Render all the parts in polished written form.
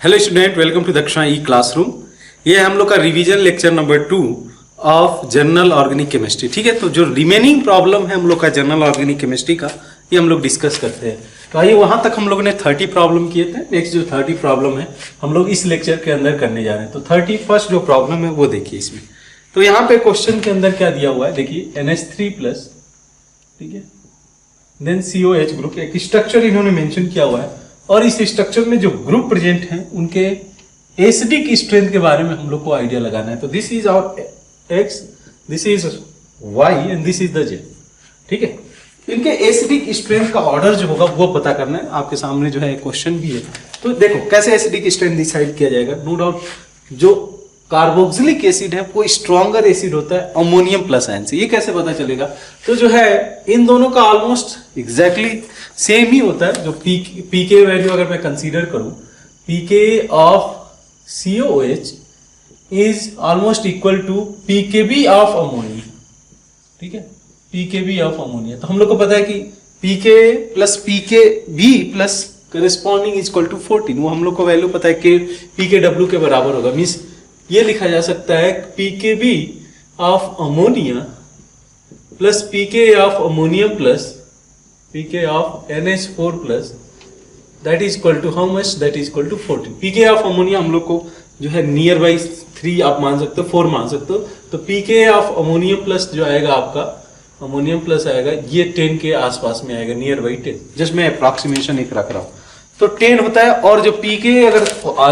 Hello student, welcome to Daksha e classroom. ये हम लोग का revision lecture number 2 of general organic chemistry. ठीक है, तो जो रिमेनिंग प्रॉब्लम है हम लोग का जनरल ऑर्गेनिक केमिस्ट्री का, ये हम लोग डिस्कस करते हैं। तो आइए, वहां तक हम लोगों ने 30 प्रॉब्लम किए थे। नेक्स्ट जो 30 प्रॉब्लम है हम लोग इस लेक्चर के अंदर करने जा रहे हैं। तो 31st जो प्रॉब्लम है वो देखिए इसमें। तो यहाँ पे क्वेश्चन के अंदर क्या दिया हुआ है, देखिए NH3+, ठीक है, देन COH ग्रुप, एक स्ट्रक्चर इन्होंने मेंशन किया हुआ है और इस स्ट्रक्चर में जो ग्रुप प्रेजेंट हैं उनके एसिडिक स्ट्रेंथ के बारे में हम लोग को आइडिया लगाना है। तो this is our x, this is y and this is the z. ठीक है, इनके एसिडिक स्ट्रेंथ का ऑर्डर जो होगा वो पता करना है। आपके सामने जो है क्वेश्चन भी है। तो देखो कैसे एसिडिक स्ट्रेंथ डिसाइड किया जाएगा। नो डाउट जो कार्बोक्सिलिक एसिड है वो स्ट्रॉन्गर एसिड होता है अमोनियम प्लस आयन से। ये कैसे पता चलेगा? तो जो है इन दोनों का ऑलमोस्ट एग्जैक्टली सेम ही होता है। जो पीके वैल्यू अगर मैं कंसीडर करूं, PK of COH is almost equal to PKB of ammonia. ठीक है, पीकेबी ऑफ अमोनिया। तो हम लोग को पता है कि PK plus PKB plus corresponding is equal to 14। वो हम लोग को वैल्यू पता है कि PKW के बराबर होगा। मीन्स ये लिखा जा सकता है pKb of ammonia plus pK of ammonium plus pK of NH4 plus that is equal to how much, that is equal to 14। PK of ammonia हम लोग को जो है नियर बाई 3 आप मान सकते हो, 4 मान सकते हो। तो पीके ऑफ अमोनियम प्लस जो आएगा आपका, अमोनियम प्लस आएगा ये 10 के आसपास में आएगा, नियर बाई 10। जस्ट मैं अप्रॉक्सीमेशन एक रख रहा हूं। तो 10 होता है। और जो पीके अगर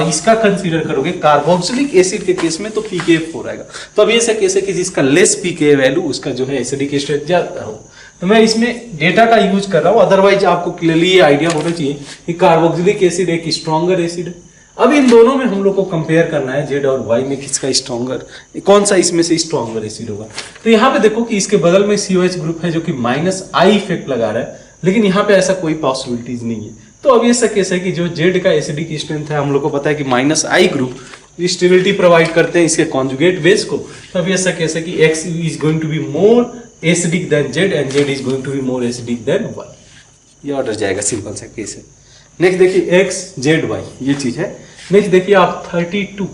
इसका कंसीडर करोगे कार्बोक्सिलिक एसिड के केस में, तो पीके 4 आएगा। तो अब ये ऐसा केस है कि जिसका लेस पीके वैल्यू उसका जो है एसिडिक स्ट्रेंथ ज्यादा हो। तो मैं इसमें डेटा का यूज कर रहा हूं, अदरवाइज आपको क्लियरली ये आइडिया होना चाहिए कि कार्बोक्सिलिक एसिड एक स्ट्रॉन्गर एसिड है। अब इन दोनों में हम लोग को कंपेयर करना है जेड और वाई में किसका स्ट्रॉन्गर, कौन सा इसमें से स्ट्रॉन्गर एसिड होगा। तो यहाँ पे देखो कि इसके बगल में COH ग्रुप है जो कि -I इफेक्ट लगा रहा है, लेकिन यहाँ पे ऐसा कोई पॉसिबिलिटीज नहीं है। तो अब ऐसा केस है कि जो जेड का एसिडिक स्ट्रेंथ है हम लोग को पता है कि -I ग्रुप स्टेबिलिटी प्रोवाइड करते हैं इसके कॉन्जुगेट बेस को। तो अब ऐसा केस है कि X is going to be more acidic than Z and Z is going to be more acidic than Y. ये ऑर्डर जाएगा, सिंपल सा केस है। नेक्स्ट देखिए X Z Y ये चीज है। नेक्स्ट देखिए आप 32,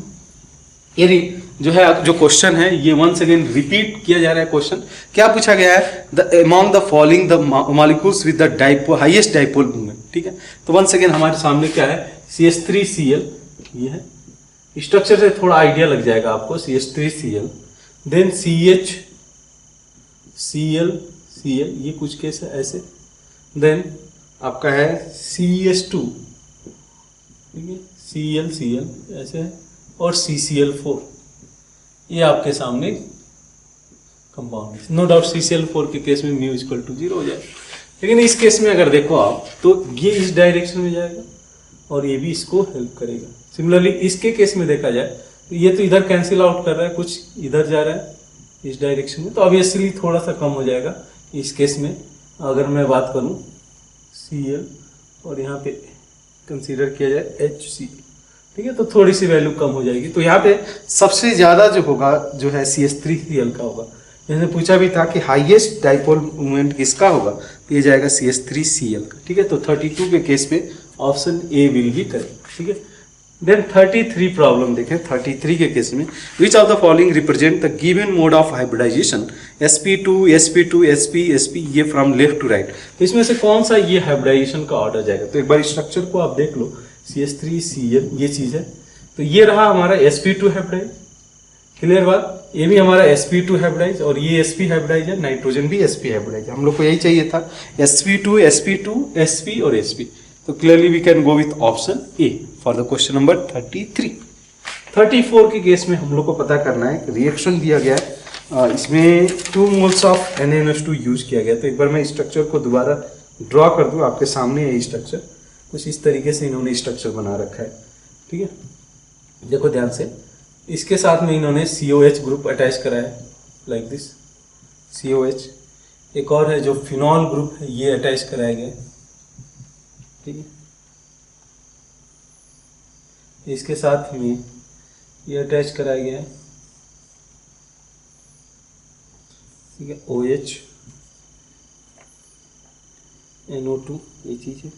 ये जो है जो क्वेश्चन है ये वंस अगेन रिपीट किया जा रहा है। क्वेश्चन क्या पूछा गया है, the among the following the molecules with the dipole highest dipole moment. ठीक है, तो वंस अगेन हमारे सामने क्या है, CH3Cl ये है। स्ट्रक्चर से थोड़ा आइडिया लग जाएगा आपको। CH3Cl देन CHCl ये कुछ केस है ऐसे। देन आपका है CH2, ठीक है, Cl ऐसे है, और CCl4 ये आपके सामने कंपाउंड है। नो डाउट CCl4 के केस में म्यू इक्वल टू 0 हो जाए, लेकिन इस केस में अगर देखो आप तो ये इस डायरेक्शन में जाएगा और ये भी इसको हेल्प करेगा। सिमिलरली इसके केस में देखा जाए तो ये तो इधर कैंसिल आउट कर रहा है, कुछ इधर जा रहा है इस डायरेक्शन में, तो ऑब्वियसली थोड़ा सा कम हो जाएगा इस केस में। अगर मैं बात करूं Cl और यहाँ पे कंसीडर किया जाए HC, ठीक है, तो थोड़ी सी वैल्यू कम हो जाएगी। तो यहाँ पे सबसे ज्यादा जो होगा जो है CH3Cl का होगा। जैसे पूछा भी था कि हाईएस्ट डाइपोल मोमेंट किसका होगा, तो ये जाएगा CH3Cl का। ठीक है, तो 32 के केस में option A will be correct. ठीक है, देन 33 प्रॉब्लम देखें। 33 के केस में which of the following represent the given mode of hybridization sp2 sp2 sp sp, ये फ्रॉम लेफ्ट टू राइट। तो इसमें से कौन सा ये हाइब्रिडाइजेशन का ऑर्डर जाएगा? तो एक बार स्ट्रक्चर को आप देख लो। CH3Cl ये चीज है, तो ये रहा हमारा sp2 हाइब्रिडाइज। क्लियर बात, ये भी हमारा sp2 हाइब्रिडाइज और ये sp हाइब्रिडाइज है, नाइट्रोजन भी sp हाइब्रिडाइज। हम लोग को यही चाहिए था, sp2 sp2 sp और sp। तो clearly we can go with option A for the question number 33। 34 के केस में हम लोग को पता करना है, रिएक्शन दिया गया है, इसमें 2 मोल्स ऑफ NaNH2 यूज किया गया। तो एक बार मैं स्ट्रक्चर को दोबारा ड्रॉ कर दूं, आपके सामने है स्ट्रक्चर। कुछ इस तरीके से इन्होंने स्ट्रक्चर बना रखा है। ठीक है, देखो ध्यान से, इसके साथ में इन्होंने COH ग्रुप अटैच करा है लाइक दिस COH। एक और है जो फिनॉल ग्रुप है, ये अटैच कराया गया है। ठीक है, इसके साथ में ये अटैच कराया गया है। ठीक है, OH NO2 ये चीज है।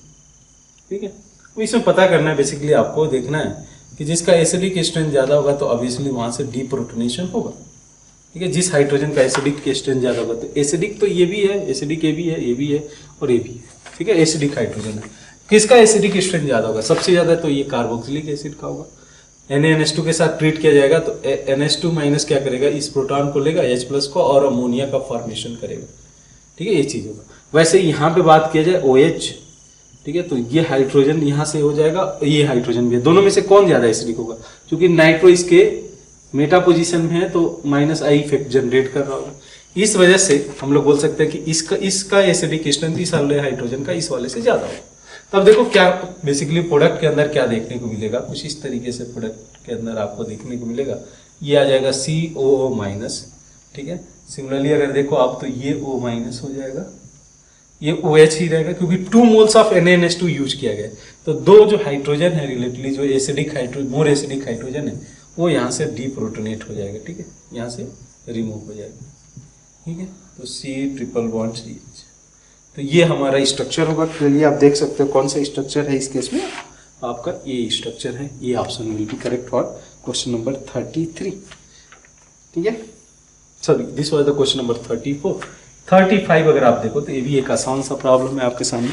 ठीक है, अब इसमें पता करना है, बेसिकली आपको देखना है कि जिसका एसिडिक स्ट्रेंथ ज़्यादा होगा तो ऑब्वियसली वहाँ से डीप्रोटोनेशन होगा। ठीक है, जिस हाइड्रोजन का एसिडिक स्ट्रेंथ ज़्यादा होगा तो एसिडिक तो ये भी है, एसिडिक ये भी है, ये भी है और ये भी है। ठीक है, एसिडिक हाइड्रोजन है। किसका एसिडिक स्ट्रेंथ ज़्यादा होगा? सबसे ज़्यादा तो ये कार्बोक्सिलिक एसिड का होगा। NaNH2 के साथ ट्रीट किया जाएगा तो NH2 माइनस क्या करेगा, इस प्रोटॉन को लेगा H प्लस को और अमोनिया का फॉर्मेशन करेगा। ठीक है, ये चीज़ होगा। वैसे यहाँ पे बात किया जाए OH, ठीक है, तो ये हाइड्रोजन यहाँ से हो जाएगा, ये हाइड्रोजन भी है। दोनों में से कौन ज़्यादा एसिडिक होगा? क्योंकि नाइट्रो इसके मेटा पोजीशन में है तो -I इफेक्ट जनरेट कर रहा होगा। इस वजह से हम लोग बोल सकते हैं कि इसका एसिडिक स्ट्रेंथ इस वाले हाइड्रोजन का इस वाले से ज़्यादा होगा। तब देखो क्या बेसिकली प्रोडक्ट के अंदर क्या देखने को मिलेगा, कुछ इस तरीके से प्रोडक्ट के अंदर आपको देखने को मिलेगा। ये आ जाएगा COO माइनस। ठीक है, सिमिलरली अगर देखो आप तो ये O माइनस हो जाएगा, ये OH ही रहेगा क्योंकि 2 मोल्स ऑफ NaNH2 यूज किया गया है। तो दो जो हाइड्रोजन है रिलेटिवली जो acidic hydrogen, more acidic hydrogen है, वो यहाँ से डीप्रोटोनेट हो जाएगा। ठीक है, यहाँ से रिमूव हो जाएगा। ठीक है, तो C ट्रिपल बॉन्ड CH। तो ये हमारा स्ट्रक्चर होगा। चलिए आप देख सकते हो कौन सा स्ट्रक्चर है इस केस में, आपका ये स्ट्रक्चर है। ये option will be correct for question number 33। ठीक है, sorry this was the question number 34। 35 अगर आप देखो तो ये भी एक आसान सा प्रॉब्लम है आपके सामने।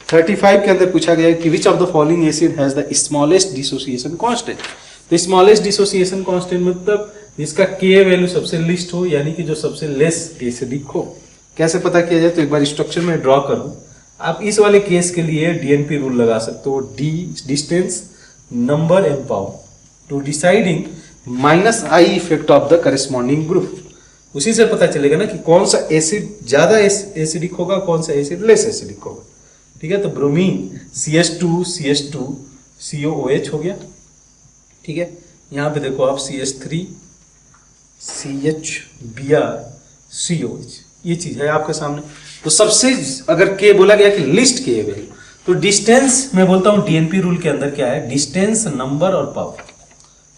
35 के अंदर पूछा गया है कि which of the following acid has the smallest dissociation constant. तो स्मॉलेस्ट डिसोसिएशन कांस्टेंट मतलब जिसका Ka वैल्यू सबसे लिस्ट हो, यानी कि जो सबसे लेस एसिडिक हो। कैसे पता किया जाए? तो एक बार स्ट्रक्चर में ड्रॉ कर दूं। आप इस वाले केस के लिए DNP रूल लगा सकते हो, distance number and power to deciding -I effect of the corresponding group. उसी से पता चलेगा ना कि कौन सा एसिड ज्यादा एसिडिक होगा, कौन सा एसिड लेस एसिडिक होगा। ठीक है, तो ब्रोमीन CH2 CH2 COOH हो गया। ठीक है, यहाँ पे देखो आप CH3 CHBr COH, ये चीज है आपके सामने। तो सबसे अगर के बोला गया कि लिस्ट के वैल्यू, तो डिस्टेंस मैं बोलता हूं DNP रूल के अंदर क्या है, डिस्टेंस नंबर और पावर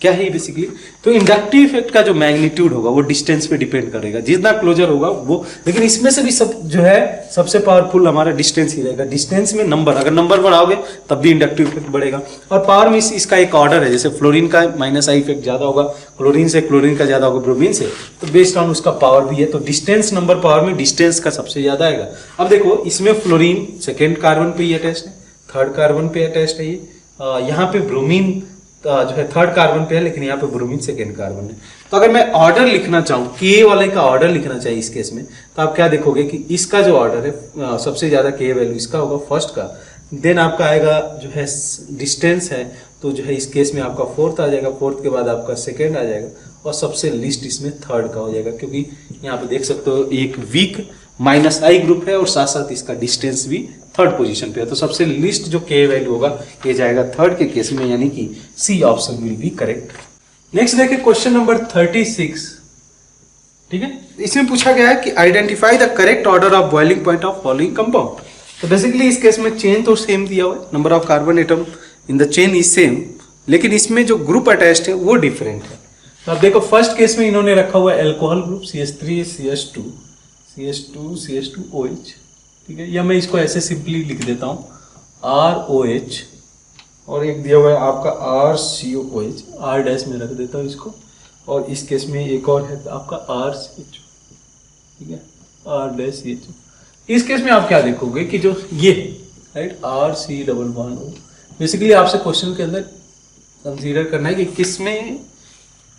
क्या है बेसिकली। तो इंडक्टिव इफेक्ट का जो मैग्नीट्यूड होगा वो डिस्टेंस पे डिपेंड करेगा, जितना क्लोजर होगा वो। लेकिन इसमें से भी सब जो है सबसे पावरफुल हमारा डिस्टेंस ही रहेगा। डिस्टेंस में नंबर, अगर नंबर बढ़ाओगे तब भी इंडक्टिव इफेक्ट बढ़ेगा। और पावर में इसका एक ऑर्डर है, जैसे फ्लोरीन का -I इफेक्ट ज्यादा होगा, क्लोरीन से क्लोरीन का ज्यादा होगा ब्रोमीन से, तो बेस्ड ऑन उसका पावर भी है। तो डिस्टेंस नंबर पावर में डिस्टेंस का सबसे ज्यादा आएगा। अब देखो इसमें फ्लोरीन सेकेंड कार्बन पे ही अटैच्ड है, थर्ड कार्बन पे अटैच्ड है। ये यहाँ पे ब्रोमीन जो है थर्ड कार्बन पे है, लेकिन यहाँ पे ब्रोमीन सेकेंड कार्बन है। तो अगर मैं ऑर्डर लिखना चाहूँ, के वाले का ऑर्डर लिखना चाहिए इस केस में, तो आप क्या देखोगे कि इसका जो ऑर्डर है सबसे ज्यादा के वैल्यू इसका होगा फर्स्ट का, देन आपका आएगा जो है डिस्टेंस है, तो जो है इस केस में आपका फोर्थ आ जाएगा, फोर्थ के बाद आपका सेकेंड आ जाएगा और सबसे लिस्ट इसमें थर्ड का हो जाएगा। क्योंकि यहाँ पे देख सकते हो एक वीक -I ग्रुप है और साथ साथ इसका डिस्टेंस भी थर्ड पोजीशन पे है। तो सबसे लिस्ट जो के वैल्यू होगा ये जाएगा थर्ड के केस में, यानी कि C option will be correct. Next देखिए क्वेश्चन नंबर 36। ठीक है, इसमें पूछा गया है कि identify the correct order of boiling point of following compound. तो बेसिकली इस केस में चेन तो सेम दिया हुआ है, number of carbon atom in the chain is same, लेकिन इसमें जो ग्रुप अटैच्ड है वो डिफरेंट है। तो आप देखो फर्स्ट केस में इन्होंने रखा हुआ है alcohol group CH3 CH2 CH2OH। ठीक है, या मैं इसको ऐसे सिंपली लिख देता हूं ROH, और एक दिया हुआ है आपका RCOOH, R डैश में रख देता हूं इसको, और इस केस में एक और है आपका RCH। ठीक है, R डैश CH। इस केस में आप क्या देखोगे कि जो ये राइट RC_O, बेसिकली आपसे क्वेश्चन के अंदर कंसीडर करना है कि किसमें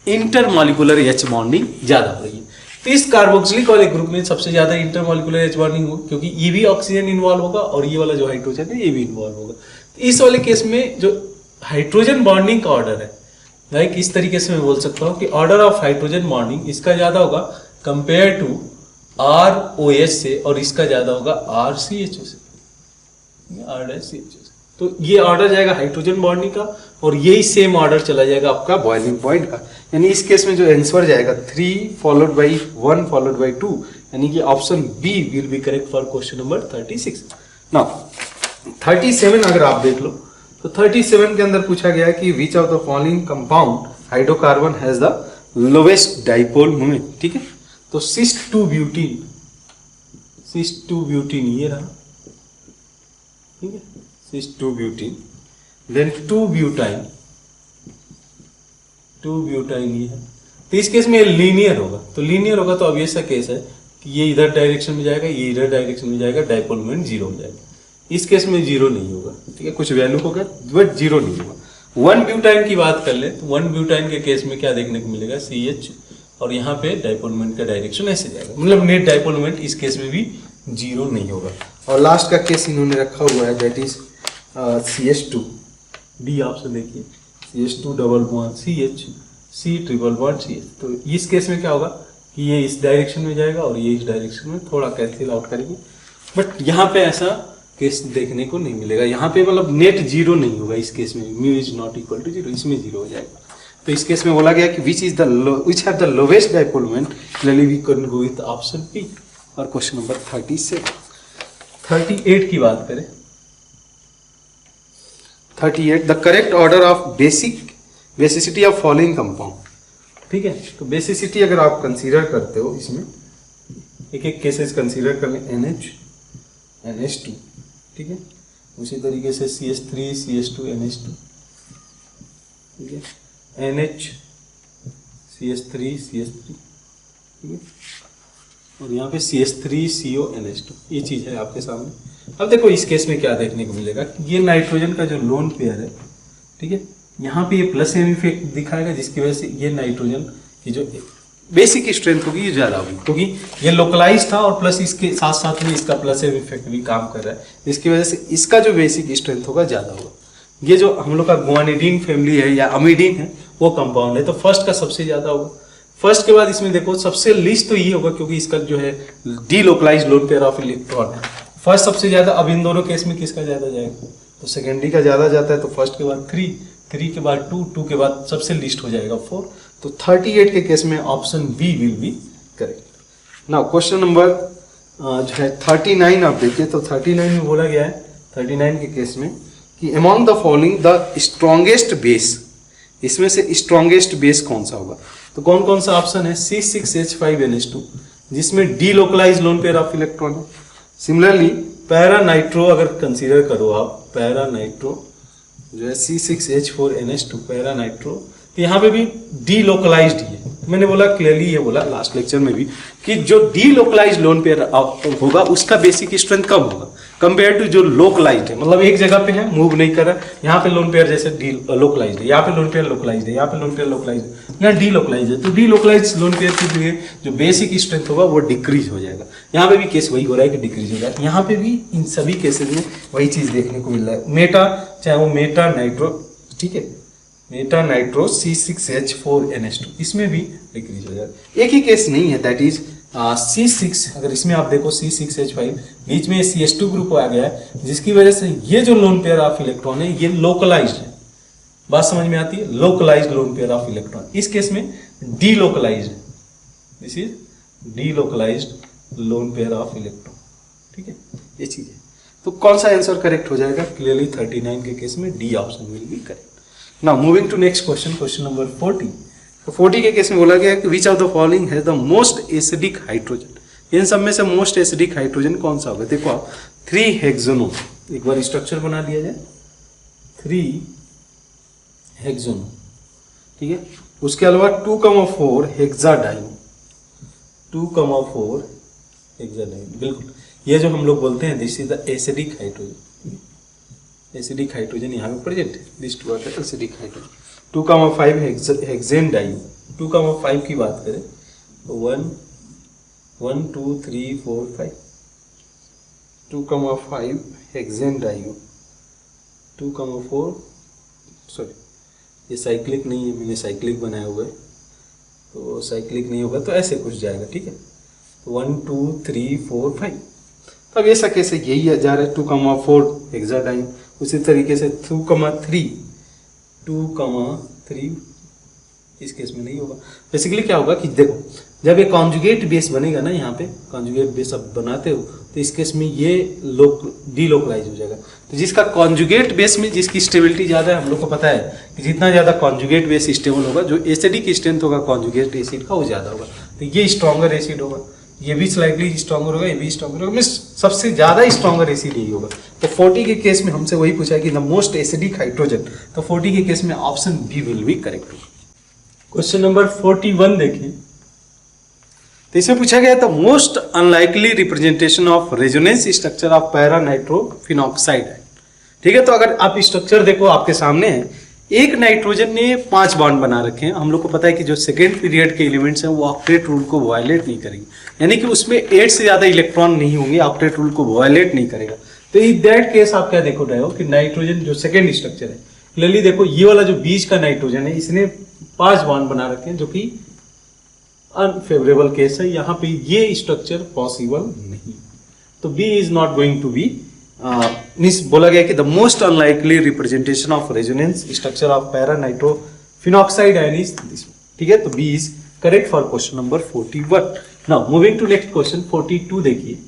इंटरमॉलिक्यूलर H बॉन्डिंग ज्यादा हो रही है। तो इस कार्बोक्सिलिक वाले ग्रुप में सबसे ज्यादा इंटरमॉलिक्यूलर H बॉन्डिंग होगी, क्योंकि ये भी ऑक्सीजन इन्वॉल्व होगा और ये वाला जो हाइड्रोजन है ये भी इन्वॉल्व होगा। तो इस वाले केस में जो हाइड्रोजन बॉन्डिंग का ऑर्डर है, लाइक इस तरीके से मैं बोल सकता हूँ कि ऑर्डर ऑफ हाइड्रोजन बॉन्डिंग इसका ज्यादा होगा कंपेयर टू ROH से, और इसका ज्यादा होगा RCHO से, R-CHO से। तो ये ऑर्डर जाएगा हाइड्रोजन बॉन्डिंग का, और यही सेम ऑर्डर चला जाएगा आपका बॉइलिंग पॉइंट का। यानी इस केस में जो आंसर जाएगा 3 फॉलोड बाई 1 फॉलोड बाई 2, यानी कि option B will be correct for question number 36। Now 37 अगर आप देख लो तो 37 के अंदर पूछा गया है कि which of the following compound hydrocarbon has the lowest dipole moment. ठीक है, तो सिस 2 ब्यूटीन ये रहा। ठीक है, सिस 2 ब्यूटीन देन 2 ब्यूटाइन ये है। तो इस केस में ये लीनियर होगा, तो लीनियर होगा तो अब ऐसा केस है कि ये इधर डायरेक्शन में जाएगा, ये इधर डायरेक्शन में जाएगा, डाइपोल मोमेंट जीरो हो जाएगा। इस केस में जीरो नहीं होगा, ठीक है, कुछ वैल्यू होगा बट जीरो नहीं होगा। 1 ब्यूटाइन की बात कर ले तो 1 ब्यूटाइन के केस में क्या देखने को मिलेगा, CH, और यहाँ पे डाइपोल मोमेंट का डायरेक्शन ऐसे जाएगा, मतलब नेट डाइपोल मोमेंट इस केस में भी जीरो नहीं होगा। और लास्ट का केस इन्होंने रखा हुआ है, that is CH2, D option देखिए, CH2 double bond CH, C triple bond CH। तो इस केस में क्या होगा कि ये इस डायरेक्शन में जाएगा और ये इस डायरेक्शन में, थोड़ा कैंसिल आउट करेंगे, बट यहाँ पे ऐसा केस देखने को नहीं मिलेगा। यहाँ पे मतलब नेट जीरो नहीं होगा इस केस में, mu is not equal to zero, इसमें जीरो हो जाएगा। तो इस केस में बोला गया कि which have the lowest dipole moment, clearly we can go with option P। और क्वेश्चन नंबर 38 की बात करें, 38 the correct order of basicity of following compound, ठीक है। तो बेसिसिटी अगर आप कंसीडर करते हो, इसमें एक एक केसेस कंसीडर कर लें, NH, NH2, ठीक है, उसी तरीके से CH3, CH2, NH2, ठीक है, NH, CH3, CH3, ठीक है, और यहाँ पे CH3, CO, NH2, ये चीज़ है आपके सामने। अब देखो इस केस में क्या देखने को मिलेगा कि ये नाइट्रोजन का जो लोन पेयर है, ठीक है, यहाँ पे ये प्लस एम इफेक्ट दिखाएगा, जिसकी वजह से ये नाइट्रोजन की जो बेसिक स्ट्रेंथ होगी ये ज़्यादा होगी, क्योंकि ये लोकलाइज था और प्लस इसके साथ साथ में इसका प्लस एम इफेक्ट भी काम कर रहा है, जिसकी वजह से इसका जो बेसिक स्ट्रेंथ होगा ज़्यादा होगा। ये जो हम लोग का गुआनिडीन फैमिली है या अमीडीन है वो कंपाउंड है, तो फर्स्ट का सबसे ज़्यादा होगा। फर्स्ट के बाद इसमें देखो सबसे लीस्ट तो ये होगा, क्योंकि इसका जो है D localise loan pair of electron है, फर्स्ट सबसे ज़्यादा। अब इन दोनों केस में किसका ज़्यादा जाएगा, तो सेकेंडरी का ज़्यादा जाता है, तो फर्स्ट के बाद 3 के बाद 2 के बाद सबसे लिस्ट हो जाएगा 4। तो 38 के केस में option B will be correct. Now question number जो है 39 आप देखिए, तो 39 में बोला गया है 39 के केस में कि among the following the strongest base, इसमें से स्ट्रॉन्गेस्ट बेस कौन सा होगा। तो कौन कौन सा ऑप्शन है, C6H5NH2 जिसमें D localise loan pair of electron है। सिमिलरली पैरा नाइट्रो अगर कंसीडर करो आप, पैरा नाइट्रो जो है C6H4NH2 पैरा नाइट्रो, तो यहाँ पे भी डी लोकलाइज्ड ही है। मैंने बोला क्लियरली, ये बोला लास्ट लेक्चर में भी कि जो डी लोकलाइज्ड लोन पेयर होगा उसका बेसिक स्ट्रेंथ कम होगा कंपेयर टू जो लोकलाइज्ड है, मतलब एक जगह पे है मूव नहीं कर रहा है। यहाँ पे लोन पेयर जैसे डी लोकलाइज्ड है, यहाँ पे लोन पेयर लोकलाइज्ड है, यहाँ पे लोन पेयर लोकलाइज्ड है, यहाँ डी लोकलाइज्ड है। तो डी लोकलाइज्ड लोन पेयर के लिए जो बेसिक स्ट्रेंथ होगा वो डिक्रीज हो जाएगा। यहाँ पे भी केस वही हो रहा है कि डिक्रीज हो जाएगा। यहाँ पे भी इन सभी केसेस में वही चीज देखने को मिल रहा है। मेटा चाहे वो मेटा नाइट्रो, ठीक है, मेटा नाइट्रो C6H4NH2 इसमें भी डिक्रीज हो जाएगा। एक ही केस नहीं है, दैट इज C6। अगर इसमें आप देखो C6H5 बीच में CH2 ग्रुप आ गया है, जिसकी वजह से ये जो लोन पेयर ऑफ इलेक्ट्रॉन है ये लोकलाइज्ड है। बात समझ में आती है, localized lone pair of electron. इस केस में delocalized, this is delocalized lone pair of electron, ठीक है, ये चीज है। तो कौन सा आंसर करेक्ट हो जाएगा, क्लियरली 39 के केस में D option will be correct. Now moving to next question, question number 40। तो 40 के केस में बोला गया कि which of the following has the most acidic hydrogen. इन सब में से मोस्ट एसिडिक हाइड्रोजन कौन सा होगा। देखो आप 3 हेक्सोनो, एक बार स्ट्रक्चर बना लिया जाए, 3 हेक्सोनो, ठीक है। उसके अलावा 2,4 हेक्साडाइन, 2,4 हेक्साडाइन, बिल्कुल ये जो हम लोग बोलते हैं this is the acidic hydrogen. Acidic hydrogen यहाँ पे प्रेजेंट है, this two are the acidic hydrogen. 2,5 hexane di, 2,5 की बात करें तो 1 2 3 4 5, 2,5 हेक्सेन डाई, 2,4 सॉरी ये साइक्लिक नहीं है, मैंने साइक्लिक बनाया हुआ है तो साइक्लिक नहीं होगा, तो ऐसे कुछ जाएगा, ठीक है। तो 1 2 3 4 5, तब ऐसा कैसे यही जा रहा है 2,4 हेक्साडाइन। उसी तरीके से 2,3 इस केस में नहीं होगा। बेसिकली क्या होगा कि देखो जब ये कॉन्जुगेट बेस बनेगा ना, यहाँ पे कॉन्जुगेट बेस अब बनाते हो तो इस केस में ये डीलोकलाइज हो जाएगा। तो जिसका कॉन्जुगेट बेस में जिसकी स्टेबिलिटी ज़्यादा है, हम लोग को पता है कि जितना ज़्यादा कॉन्जुगेट बेस स्टेबल होगा, जो एसिडिक स्ट्रेंथ होगा कॉन्जुगेट एसिड का वो ज़्यादा होगा, तो ये स्ट्रॉन्गर एसिड होगा। ये भी स्लाइटली स्ट्रॉन्गर होगा, ये भी स्ट्रॉन्गर होगा, मीन्स सबसे ज्यादा स्ट्रॉन्गर एसिड यही होगा। तो 40 के केस में हमसे वही पूछा है कि द मोस्ट एसिडिक हाइड्रोजन, तो 40 के केस में option B will be correct होगा। क्वेश्चन नंबर 41 देखें, तो इसमें पूछा गया था most unlikely representation of resonance structure of para nitrophenoxide है। ठीक है, तो अगर आप स्ट्रक्चर देखो आपके सामने है, एक नाइट्रोजन ने 5 बॉन्ड बना रखे हैं। हम लोग को पता है कि जो सेकेंड पीरियड के एलिमेंट्स हैं वो ऑक्टेट रूल को वायलेट नहीं करेंगे, यानी कि उसमें 8 से ज्यादा इलेक्ट्रॉन नहीं होंगे, ऑक्टेट रूल को वायलेट नहीं करेगा। तो इन दैट केस आप क्या देखो रहे हो कि नाइट्रोजन जो सेकेंड स्ट्रक्चर है, क्लियरली देखो ये वाला जो बीच का नाइट्रोजन है इसने 5 बॉन्ड बना रखे हैं, जो कि अनफेवरेबल केस है। यहाँ पे ये स्ट्रक्चर पॉसिबल नहीं, तो B is not going to be means बोला गया कि the most unlikely representation of resonance structure of para nitrophenoxide ion is this. ठीक है, तो B is correct for question number 41। Now moving to next question 42 देखिए,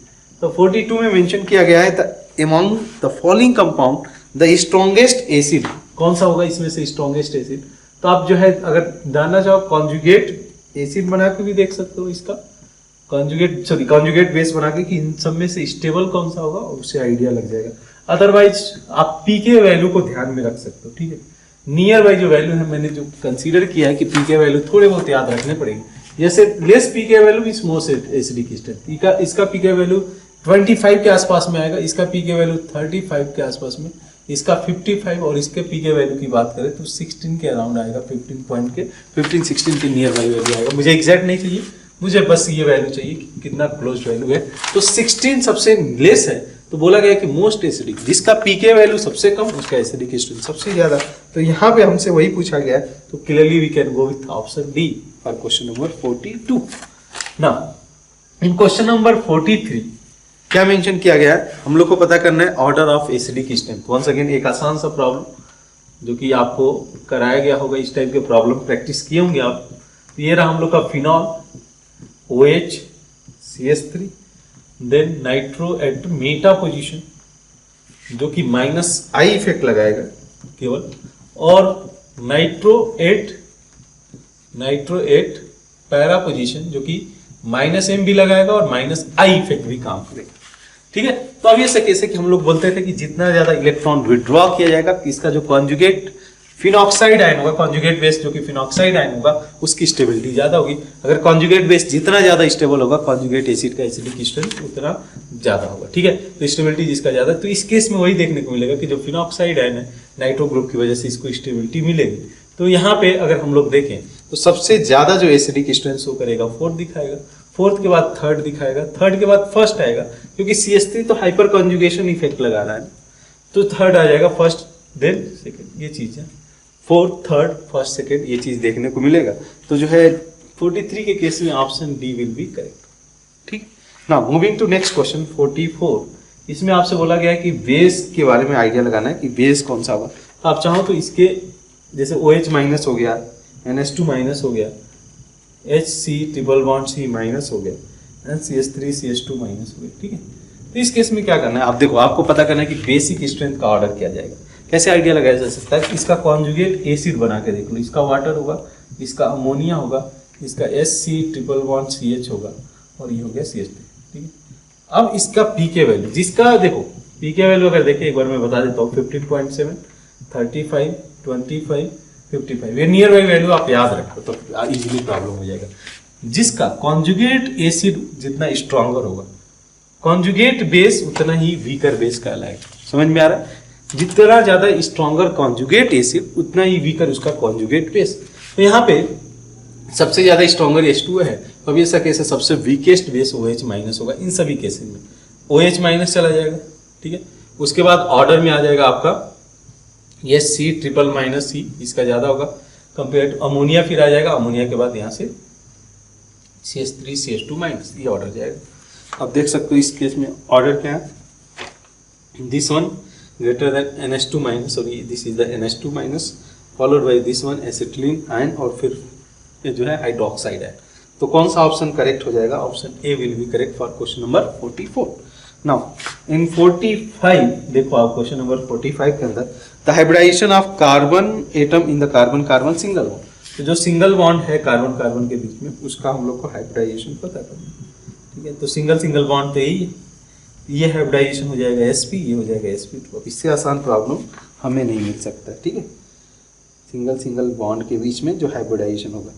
तो 42 में mention किया गया है among the following compound the strongest acid, कौन सा होगा इसमें से स्ट्रॉन्गेस्ट एसिड। तो आप जो है अगर जानना चाहो कॉन्जुगेट एसिड बना के भी देख सकते हो, इसका कॉन्जुगेट बेस बना के कि इन सब में से स्टेबल कौन सा होगा, और उससे आइडिया लग जाएगा। अदरवाइज आप पीके वैल्यू को ध्यान में रख सकते हो। ठीक है, नियर बाई जो वैल्यू है मैंने जो कंसीडर किया है कि पीके वैल्यू थोड़े बहुत याद रखने पड़ेंगे, जैसे less pK value is most acidic strength, इसका पीके वैल्यू 25 के आसपास में आएगा, इसका पीके वैल्यू 35 के आसपास में, इसका 55, और इसके पीके वैल्यू की बात करें तो 16 के अराउंड आएगा, 15-16 के नियर बाई वैल्यू आएगा। मुझे एग्जैक्ट नहीं चाहिए, मुझे बस ये वैल्यू चाहिए कि कितना क्लोज वैल्यू है। तो 16 सबसे लेस है, तो बोला गया कि मोस्ट एसिडिक, जिसका पीके वैल्यू सबसे कम उसका एसिडिक स्ट्रेंथ सबसे ज्यादा। तो यहाँ पे हमसे वही पूछा गया है, तो clearly we can go with option D for question number 42। Now in question number 43 क्या मेंशन किया गया है, हम लोग को पता करना है order of acidic strength. Once again एक आसान सा प्रॉब्लम जो कि आपको कराया गया होगा, इस टाइप के प्रॉब्लम प्रैक्टिस किए होंगे आप। ये रहा हम लोग का phenol OH CH3, then nitro at meta position जो कि -I इफेक्ट लगाएगा केवल, और नाइट्रो एट पैरा पोजीशन जो कि -M भी लगाएगा और -I इफेक्ट भी काम करेगा। ठीक है, तो अब ये ऐसा केस है कि हम लोग बोलते थे कि जितना ज्यादा इलेक्ट्रॉन विड्रॉ किया जाएगा, इसका जो कॉन्जुगेट फिनॉक्साइड आयन होगा, कॉन्जुगेट बेस जो कि फिनॉक्साइड आयन होगा, उसकी स्टेबिलिटी ज्यादा होगी। अगर कॉन्जुगेट बेस जितना ज्यादा स्टेबल होगा, कॉन्जुगेट एसिड का एसिडिक स्ट्रेंथ उतना ज्यादा होगा। ठीक है, तो स्टेबिलिटी जिसका ज्यादा, तो इस केस में वही देखने को मिलेगा कि जो फिनॉक्साइड आयन है नाइट्रो ग्रुप की वजह से इसको स्टेबिलिटी मिलेगी। तो यहाँ पे अगर हम लोग देखें तो सबसे ज्यादा जो एसिडिक स्ट्रेंथ शो करेगा 4 दिखाएगा, 4th के बाद 3rd दिखाएगा, 3rd के बाद 1st आएगा, क्योंकि CH3 तो हाइपर कॉन्जुगेशन इफेक्ट लगा रहा है, तो 3rd आ जाएगा, 1st देन 2nd, ये चीज है। 4th 3rd 1st 2nd ये चीज देखने को मिलेगा। तो जो है 43 के केस में option D will be correct. ठीक, now moving to next question 44। इसमें आपसे बोला गया है कि बेस के बारे में आइडिया लगाना है कि बेस कौन सा होगा। तो आप चाहो तो इसके जैसे OH- हो गया, NH2- हो गया, HC ट्रिपल बॉन्ड C- हो गया, एंड CH3 CH2- हो गया। ठीक है, तो इस केस में क्या करना है, आप देखो, आपको पता करना है कि बेसिक स्ट्रेंथ का ऑर्डर किया जाएगा। कैसे आइडिया लगाया जा सकता है कि इसका कॉन्जुगेट एसिड बना के देख लो, इसका वाटर होगा, इसका अमोनिया होगा, इसका HC ट्रिपल बॉन्ड CH होगा, और ये हो गया CH3। ठीक है, अब इसका पीके वैल्यू, जिसका देखो पीके वैल्यू अगर देखें एक बार मैं बता देता हूँ, 15.7, 35, 25, 55, ये नियर बाई वैल्यू आप याद रखो तो इजीली प्रॉब्लम हो जाएगा। जिसका कॉन्जुगेट एसिड जितना स्ट्रॉन्गर होगा, कॉन्जुगेट बेस उतना ही वीकर बेस कहलाएगा। समझ में आ रहा है, जितना ज्यादा स्ट्रॉन्गर कॉन्जुगेट एसिड उतना ही वीकर उसका कॉन्जुगेट बेस। तो यहाँ पे सबसे ज्यादा स्ट्रॉन्गर H2 है, तो अभी ऐसा केस है सबसे वीकेस्ट बेस OH- होगा। इन सभी केसेस में OH- चला जाएगा। ठीक है, उसके बाद ऑर्डर में आ जाएगा आपका C ट्रिपल C, इसका ज्यादा होगा कंपेयर टू अमोनिया, फिर आ जाएगा अमोनिया के बाद यहाँ से CH3 CH2-, ये ऑर्डर जाएगा। अब देख सकते हो इस केस में ऑर्डर क्या है, this one greater than NH2-, और this is the NH2-, followed by this one acetylene ion, और फिर ये जो है हाइड्रोक्साइड है। तो कौन सा ऑप्शन करेक्ट हो जाएगा, option A will be correct for question number 44। Now in 45 देखो आप, क्वेश्चन नंबर 45 के अंदर the hybridization of carbon atom in the carbon carbon single bond, तो जो सिंगल बॉन्ड है कार्बन कार्बन के बीच में, उसका हम लोग को हाइब्रिडाइजेशन पता करना है। ठीक है। तो सिंगल सिंगल बॉन्ड तो यही है, ये हाइब्रिडाइजेशन हो जाएगा sp, ये हो जाएगा sp2। अब इससे आसान प्रॉब्लम हमें नहीं मिल सकता, ठीक है। सिंगल सिंगल बॉन्ड के बीच में जो हाइब्रिडाइजेशन होगा,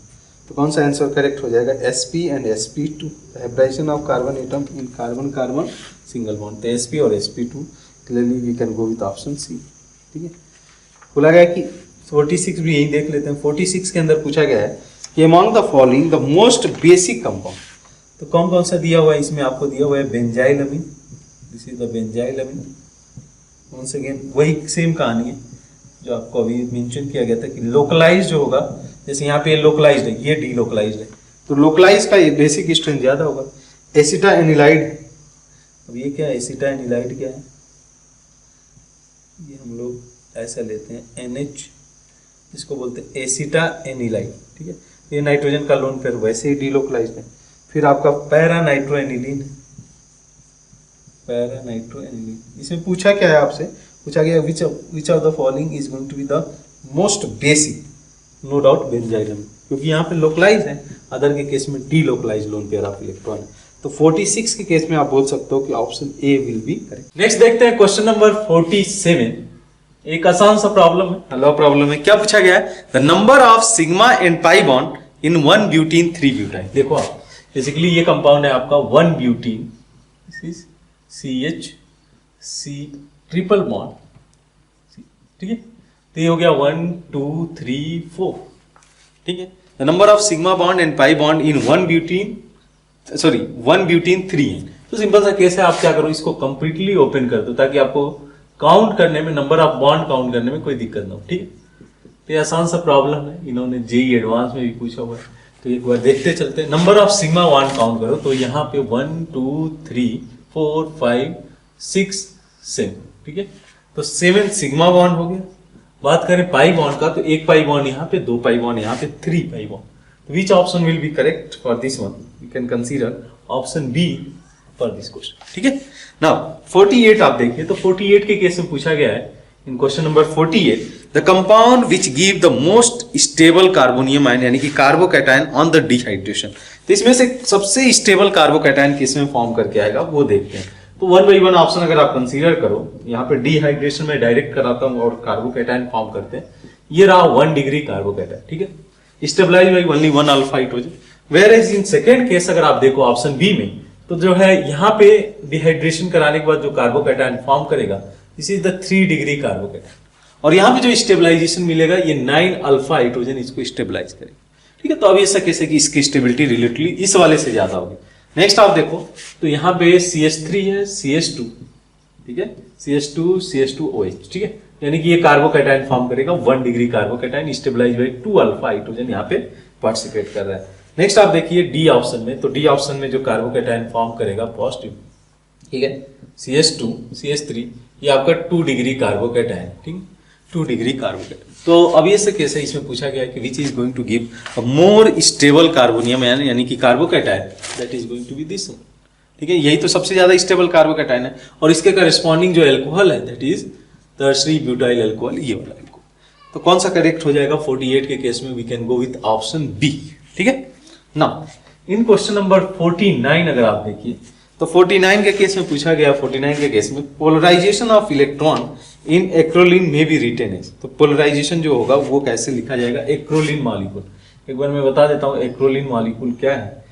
तो कौन सा आंसर करेक्ट हो जाएगा? sp and sp2, hybridization of carbon atom in carbon carbon single bond. तो sp और sp2, clearly we can go with option C, ठीक है। बोला गया कि 46 भी यही देख लेते हैं। 46 के अंदर पूछा गया है कि among the following the most basic compound, तो कौन कौन सा दिया हुआ है इसमें? आपको दिया हुआ है benzylamine, this is the benzylamine. Once again वही सेम कहानी है जो आपको अभी मेंशन किया गया था कि लोकलाइज जो होगा, जैसे यहाँ पे लोकलाइज्ड है, ये डीलोकलाइज्ड है, तो लोकलाइज का बेसिक स्ट्रेंथ ज्यादा होगा। एसिटा एनिलाइड, अब ये क्या है? एसिटा एनिलाइड क्या है? ये हम लोग ऐसा लेते हैं NH, इसको बोलते हैं एसिटा एनिलाइड, ठीक है। ये नाइट्रोजन का लोन पेयर वैसे ही डीलोकलाइज्ड है। फिर आपका पैरा नाइट्रोएनिलीन, पैरा नाइट्रोएनिलीन, इसमें पूछा क्या है आपसे? पूछा गया which of the following is going to be the most basic, no doubt benzylamine, क्योंकि यहाँ पे लोकलाइज है, अदर के केस में delocalize lone pair of electron है। तो 46 के केस में आप बोल सकते हो कि option A will be correct. Next देखते हैं क्वेश्चन नंबर 47। एक आसान सा प्रॉब्लम है, हेलो प्रॉब्लम है। क्या पूछा गया है? The number of sigma and pi bond in 1 butene 3 butyl. देखो आप, बेसिकली ये कंपाउंड है आपका 1 butene, this is CH triple bond, ठीक है। तो ये हो गया 1 2 3 4, ठीक है। The number of sigma bond and pi bond in 1 butene 3 है। तो सिंपल सा केस है, आप क्या करो, इसको कंप्लीटली ओपन कर दो ताकि आपको काउंट करने में, नंबर ऑफ बॉन्ड काउंट करने में कोई दिक्कत ना हो, ठीक है। तो ये आसान सा प्रॉब्लम है, इन्होंने जेई एडवांस में भी पूछा हुआ है। तो एक बार देखते चलते हैं। Number of sigma bond count करो, तो यहाँ पे 1 2 3 4 5 6 7, ठीक है। तो 7 सिग्मा बॉन्ड हो गया। बात करें पाई बॉन्ड का, तो एक पाई बॉन्ड यहाँ पे, 2 पाई बॉन्ड यहाँ पे, 3 pi bond. Which option will be correct for this one? You can consider option B for this question. ठीक है। Now 48 आप देखिए, तो 48 के केस में पूछा गया है in question number 48, the compound which give the most stable carbonium ion, यानी कि कार्बोकैटायन on the dehydration। तो इसमें से सबसे स्टेबल कार्बोकैटायन किस में फॉर्म करके आएगा वो देखते हैं। तो 1 by 1 ऑप्शन अगर आप कंसीडर करो, यहाँ पे डिहाइड्रेशन में डायरेक्ट कराता हूँ और कार्बोकैटायन फॉर्म करते हैं। ये रहा 1 डिग्री कार्बोकैटायन, ठीक है, stabilize by only 1 alpha hydrogen. Whereas in second case अगर आप देखो ऑप्शन बी में, तो जो है यहाँ पे डिहाइड्रेशन कराने के बाद जो कार्बोकैटायन फॉर्म करेगा, this is the 3 degree carbocation, और यहाँ पे जो स्टेबलाइजेशन मिलेगा ये 9 अल्फा हाइड्रोजन इसको स्टेबलाइज करेगा, ठीक है। तो अभी ऐसा कैसे कि इसकी स्टेबिलिटी रिलेटिवली इस वाले से ज्यादा होगी। नेक्स्ट आप देखो, तो यहाँ पे CH3 है, CH2, ठीक है, CH2OH, ठीक है, यानी कि ये कार्बोकैटायन फॉर्म करेगा 1 degree carbocation, stabilize by 2 alpha hydrogen यहाँ पे पार्टिसिपेट कर रहा है। नेक्स्ट आप देखिए डी ऑप्शन में, तो डी ऑप्शन में जो कार्बोकैटायन फॉर्म करेगा पॉजिटिव, ठीक है, CH2 CH3, ये आपका 2 डिग्री कार्बोकैटायन, ठीक है, 2 डिग्री कार्बोकैटायन। तो अब ये से कैसे इसमें पूछा गया कि which is going to give a more stable carbonium ion, यानी कि carbocation, that is going to be this one, ठीक है। यही तो सबसे ज्यादा स्टेबल कार्बोकैटायन है, और इसके करस्पॉन्डिंग जो एल्कोहल है that is tertiary butyl alcohol, ये वाला अल्कोहल। तो कौन सा करेक्ट हो जाएगा 48 के केस में? We can go with option B, ठीक है। नाउ इन क्वेश्चन नंबर 49 अगर आप देखिए, तो 49 के केस में पूछा गया, 49 के केस में polarization of electron in acrolein में भी रिटेन है। तो पोलराइजेशन जो होगा वो कैसे लिखा जाएगा? एक्रोलिन मॉलिक्यूल, एक बार मैं बता देता हूँ एक्रोलिन मॉलिक्यूल क्या है।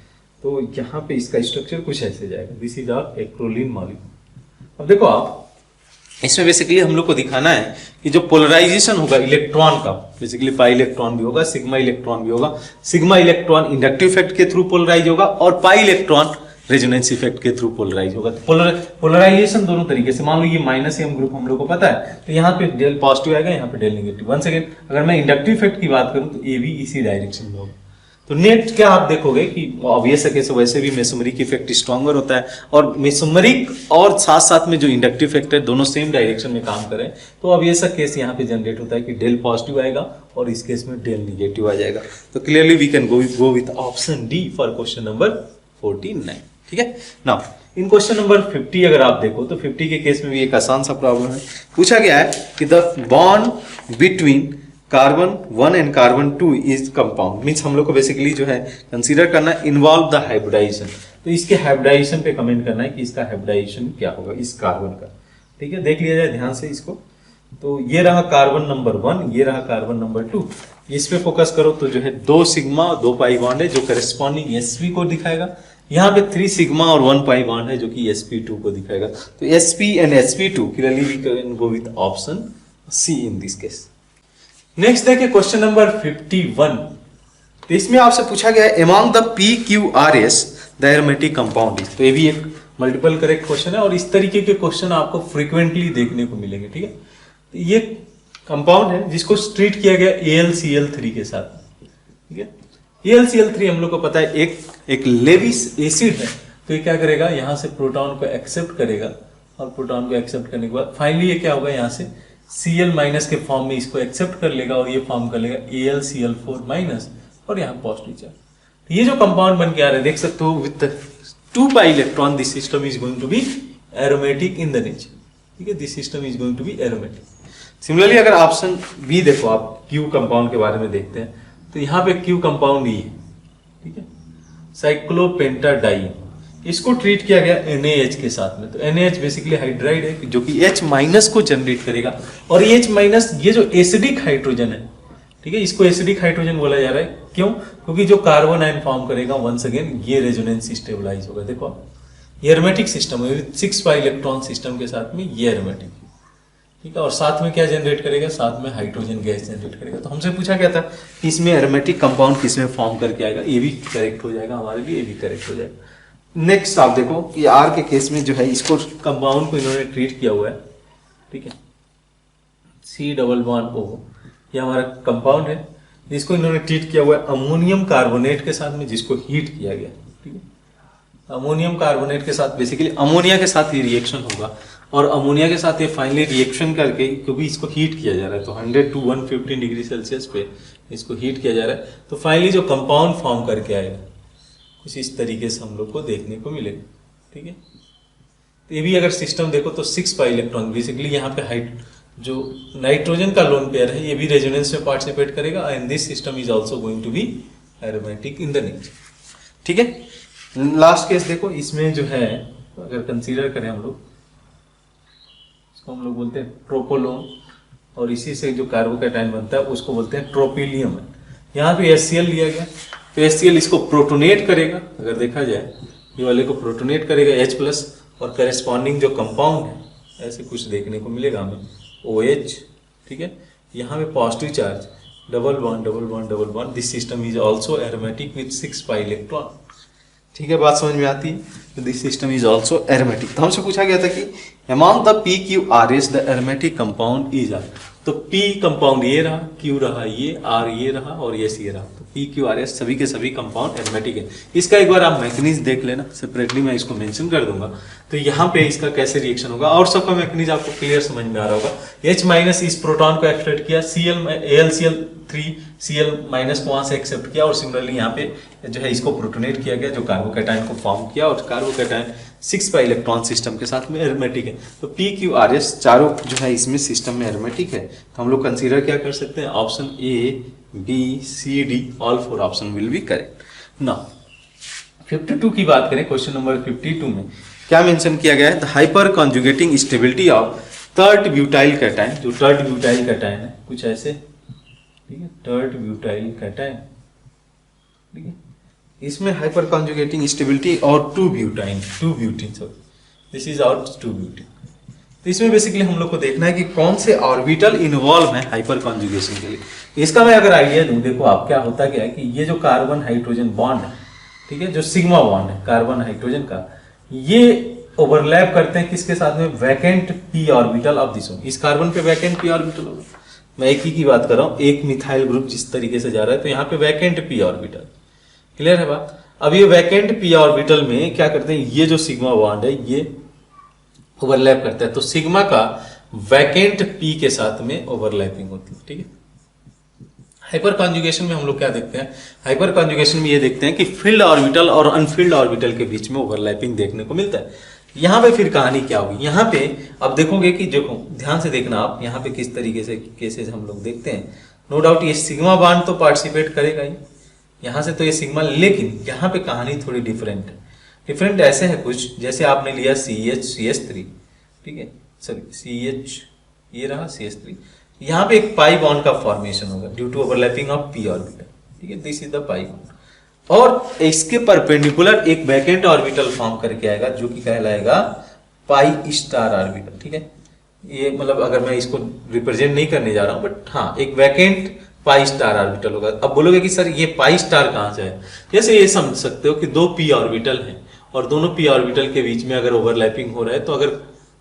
तो यहाँ पे इसका स्ट्रक्चर कुछ ऐसे जाएगा, this is a acrolein molecule. अब देखो आप, इसमें बेसिकली हम लोग को दिखाना है कि जो पोलराइजेशन होगा इलेक्ट्रॉन का, बेसिकली पाई इलेक्ट्रॉन भी होगा, सिग्मा इलेक्ट्रॉन भी होगा। सिग्मा इलेक्ट्रॉन इंडक्टिव इफेक्ट के थ्रू पोलराइज होगा, और पाई इलेक्ट्रॉन रेजोनेंस इफेक्ट के थ्रू पोलराइज होगा। तो पोलराइजेशन दोनों तरीके से, मान लो ये माइनस एम ग्रुप हम लोग को पता है, तो यहाँ पे डेल पॉजिटिव आएगा, यहाँ पे डेल नेगेटिव। वंस अगेन अगर मैं इंडक्टिव इफेक्ट की बात करूँ तो ए भी इसी डायरेक्शन में होगा। तो नेट क्या आप देखोगे कि ऑब्वियस है कि वैसे भी मेसोमेरिक इफेक्ट स्ट्रॉन्गर होता है, और मेसोमेरिक और साथ साथ में जो इंडक्टिव इफेक्ट है दोनों सेम डायरेक्शन में काम करें, तो अब ऐसा केस यहाँ पे जनरेट होता है कि डेल पॉजिटिव आएगा और इस केस में डेल निगेटिव आ जाएगा। तो clearly we can go with option D for question number 49, ठीक है। नाउ इन क्वेश्चन नंबर 50 अगर आप देखो, तो 50 के केस में भी एक आसान सा प्रॉब्लम है। पूछा गया है कि the bond between carbon 1 and carbon 2 is compound, means हम लोग को बेसिकली जो है कंसीडर करना इन्वॉल्व द हाइब्रिडाइजेशन। तो इसके हाइब्रिडाइजेशन पे कमेंट करना है कि इसका हाइब्रिडाइजेशन क्या होगा इस कार्बन का। ठीक है, देख लिया जाए ध्यान से इसको। तो ये रहा कार्बन नंबर 1, ये रहा कार्बन नंबर 2। इस पे फोकस करो तो जो है 2 सिग्मा और 2 पाई बॉन्ड है जो करेस्पॉन्डिंग sp को दिखाएगा। यहाँ पे 3 सिग्मा और 1 पाई बॉन्ड है जो कि sp2 को दिखाएगा। तो sp and sp2 clearly we can go with option C in this case. Next देखिए क्वेश्चन नंबर 51। तो इसमें आपसे पूछा गया है among the PQRS the aromatic compound is. तो ये भी एक मल्टीपल करेक्ट क्वेश्चन है और इस तरीके के क्वेश्चन आपको फ्रीक्वेंटली देखने को मिलेंगे। ठीक है, तो ये कंपाउंड है जिसको ट्रीट किया गया AlCl3 के साथ। ठीक है, AlCl3 हम लोग को पता है एक लेविस एसिड है। तो ये क्या करेगा, यहाँ से प्रोटॉन को एक्सेप्ट करेगा और प्रोटॉन को एक्सेप्ट करने के बाद फाइनली ये क्या होगा, यहाँ से Cl माइनस के फॉर्म में इसको एक्सेप्ट कर लेगा और ये फॉर्म कर लेगा AlCl4 माइनस और यहाँ पॉजिटिव चार्ज। ये जो कंपाउंड बन के आ रहा है देख सकते हो with 2 pi electron this system is going to be aromatic in the nature. ठीक है, this system is going to be aromatic. Similarly अगर ऑप्शन बी देखो आप क्यू कंपाउंड के बारे में देखते हैं तो यहाँ पे क्यू कंपाउंड ये है। ठीक है, साइक्लोपेंटाडाइन, इसको ट्रीट किया गया NaH के साथ में। तो NaH बेसिकली हाइड्राइड है जो कि H माइनस को जनरेट करेगा और H माइनस ये जो एसिडिक हाइड्रोजन है, ठीक है, इसको एसिडिक हाइड्रोजन बोला जा रहा है। क्यों? क्योंकि जो कार्बन आयन फॉर्म करेगा वंस अगेन ये रेजोनेंस स्टेबलाइज होगा। देखो आप, ये एरोमेटिक सिस्टम है 6 पाई इलेक्ट्रॉन सिस्टम के साथ में ये एरोमेटिक है। ठीक है, और साथ में क्या जनरेट करेगा, साथ में हाइड्रोजन गैस जनरेट करेगा। तो हमसे पूछा गया था कि इसमें एरोमेटिक कंपाउंड किसमें फॉर्म करके आएगा, ये भी करेक्ट हो जाएगा हमारे लिए, ये भी करेक्ट हो जाएगा। नेक्स्ट आप देखो कि आर के केस में जो है इसको कंपाउंड को इन्होंने ट्रीट किया हुआ है। ठीक है, C+O ये हमारा कंपाउंड है जिसको इन्होंने ट्रीट किया हुआ है अमोनियम कार्बोनेट के साथ में, जिसको हीट किया गया। ठीक है, अमोनियम कार्बोनेट के साथ बेसिकली अमोनिया के साथ ये रिएक्शन होगा और अमोनिया के साथ ये फाइनली रिएक्शन करके, क्योंकि इसको हीट किया जा रहा है तो 100 to 115 डिग्री सेल्सियस पे इसको हीट किया जा रहा है, तो फाइनली जो कंपाउंड फॉर्म करके आएगा कुछ इस तरीके से हम लोग को देखने को मिलेगा। ठीक है, तो ये भी अगर सिस्टम देखो तो 6 पाई इलेक्ट्रॉन बेसिकली यहाँ पे हाइट जो नाइट्रोजन का लोन पेयर है ये भी रेजोनेंस में पार्टिसिपेट करेगा and this system is also going to be aromatic in the nature. ठीक है, लास्ट केस देखो, इसमें जो है अगर कंसीडर करें हम लोग, इसको हम लोग बोलते हैं ट्रोपोलोन और इसी से जो कार्बोकैटायन बनता है उसको बोलते हैं ट्रोपिलियम। यहाँ पे HCl लिया गया तो HCl इसको प्रोटोनेट करेगा। अगर देखा जाए ये वाले को प्रोटोनेट करेगा H+ और करेस्पॉन्डिंग जो कंपाउंड है ऐसे कुछ देखने को मिलेगा हमें OH। ठीक है, यहाँ पे positive charge, double bond double bond double bond, this system is also aromatic with 6 pi electron. ठीक है, बात समझ में आती है। This system is also aromatic. तो हमसे पूछा गया था कि among the PQRS the aromatic compound is are. तो P कंपाउंड ये रहा, Q रहा ये, R ये रहा और S ये रहा। तो PQRS सभी के सभी कंपाउंड एरोमेटिक है। इसका एक बार आप मैकेनिज्म देख लेना, सेपरेटली मैं इसको मेंशन कर दूंगा। तो यहाँ पे इसका कैसे रिएक्शन होगा और सबका मैकेनिज्म आपको क्लियर समझ में आ रहा होगा। H- इस प्रोटॉन को एक्सेप्ट किया, AlCl3 Cl- को वहां से एक्सेप्ट किया और सिमिलरली यहाँ पे जो है इसको प्रोटोनेट किया गया जो कार्बोकैटायन को फॉर्म किया और कार्बोकैटायन 6 पाई इलेक्ट्रॉन सिस्टम के साथ में एरोमेटिक है। तो PQRS चारों जो है इसमें सिस्टम में एरोमेटिक है। तो हम लोग कंसीडर क्या कर सकते हैं, option A, B, C, D all 4 option will be correct. Now 52 की बात करें, क्वेश्चन नंबर 52 में क्या मेंशन किया गया है, the hyper conjugating stability of third butyl cation. जो थर्ड ब्यूटाइल कैटायन है कुछ ऐसे, ठीक है, थर्ड ब्यूटाइल कैटायन। ठीक है, इसमें हाइपर कॉन्जुगेटिंग स्टेबिलिटी और 2 butene sorry this is our 2 butene. तो इसमें बेसिकली हम लोग को देखना है कि कौन से ऑर्बिटल इन्वॉल्व है हाइपर कॉन्जुगेशन के लिए। इसका मैं अगर आइडिया दूं, देखो आप क्या होता क्या है कि ये जो कार्बन हाइड्रोजन बॉन्ड है, ठीक है, जो सिग्मा बॉन्ड है कार्बन हाइड्रोजन का, ये ओवरलैप करते हैं किसके साथ में, vacant p orbital of this one. इस कार्बन पे वैकेंट p ऑर्बिटल होगा। मैं एक ही की बात कर रहा हूं, एक मिथाइल ग्रुप जिस तरीके से जा रहा है तो यहाँ पे वैकेंट p ऑर्बिटल। क्लियर है बात। अब ये वैकेंट p ऑर्बिटल में क्या करते हैं, ये जो सिग्मा बॉन्ड है ये ओवरलैप करता है, तो सिग्मा का वैकेंट p के साथ में ओवरलैपिंग होती है। ठीक है, हाइपर कॉन्जुगेशन में हम लोग क्या देखते हैं, हाइपर कॉन्जुगेशन में ये देखते हैं कि फील्ड ऑर्बिटल और अनफील्ड ऑर्बिटल के बीच में ओवरलैपिंग देखने को मिलता है। यहाँ पे फिर कहानी क्या होगी, यहाँ पे अब देखोगे कि देखो ध्यान से देखना आप, यहाँ पे किस तरीके से केसेस हम लोग देखते हैं। नो डाउट ये सिग्मा बॉन्ड तो पार्टिसिपेट करेगा ही यहाँ से, तो ये सिग्मा, लेकिन यहाँ पे कहानी थोड़ी डिफरेंट है। डिफरेंट ऐसे है कुछ, जैसे आपने लिया CH3, ठीक है, सॉरी CH, ये रहा CH3, यहाँ पे एक पाई बॉन्ड का फॉर्मेशन होगा due to overlapping of p orbital, ठीक है, this is the pi bond, और इसके परपेंडिकुलर एक वैकेंट ऑर्बिटल फॉर्म करके आएगा जो कि कहलाएगा पाई स्टार ऑर्बिटल, ठीक है। ये मतलब अगर मैं इसको रिप्रेजेंट नहीं करने जा रहा हूं, बट हाँ एक वैकेंट पाई स्टार ऑर्बिटल होगा। अब बोलोगे कि सर ये पाई स्टार कहां से है, जैसे ये समझ सकते हो कि दो p ऑर्बिटल हैं और दोनों p ऑर्बिटल के बीच में अगर ओवरलैपिंग हो रहा है, तो अगर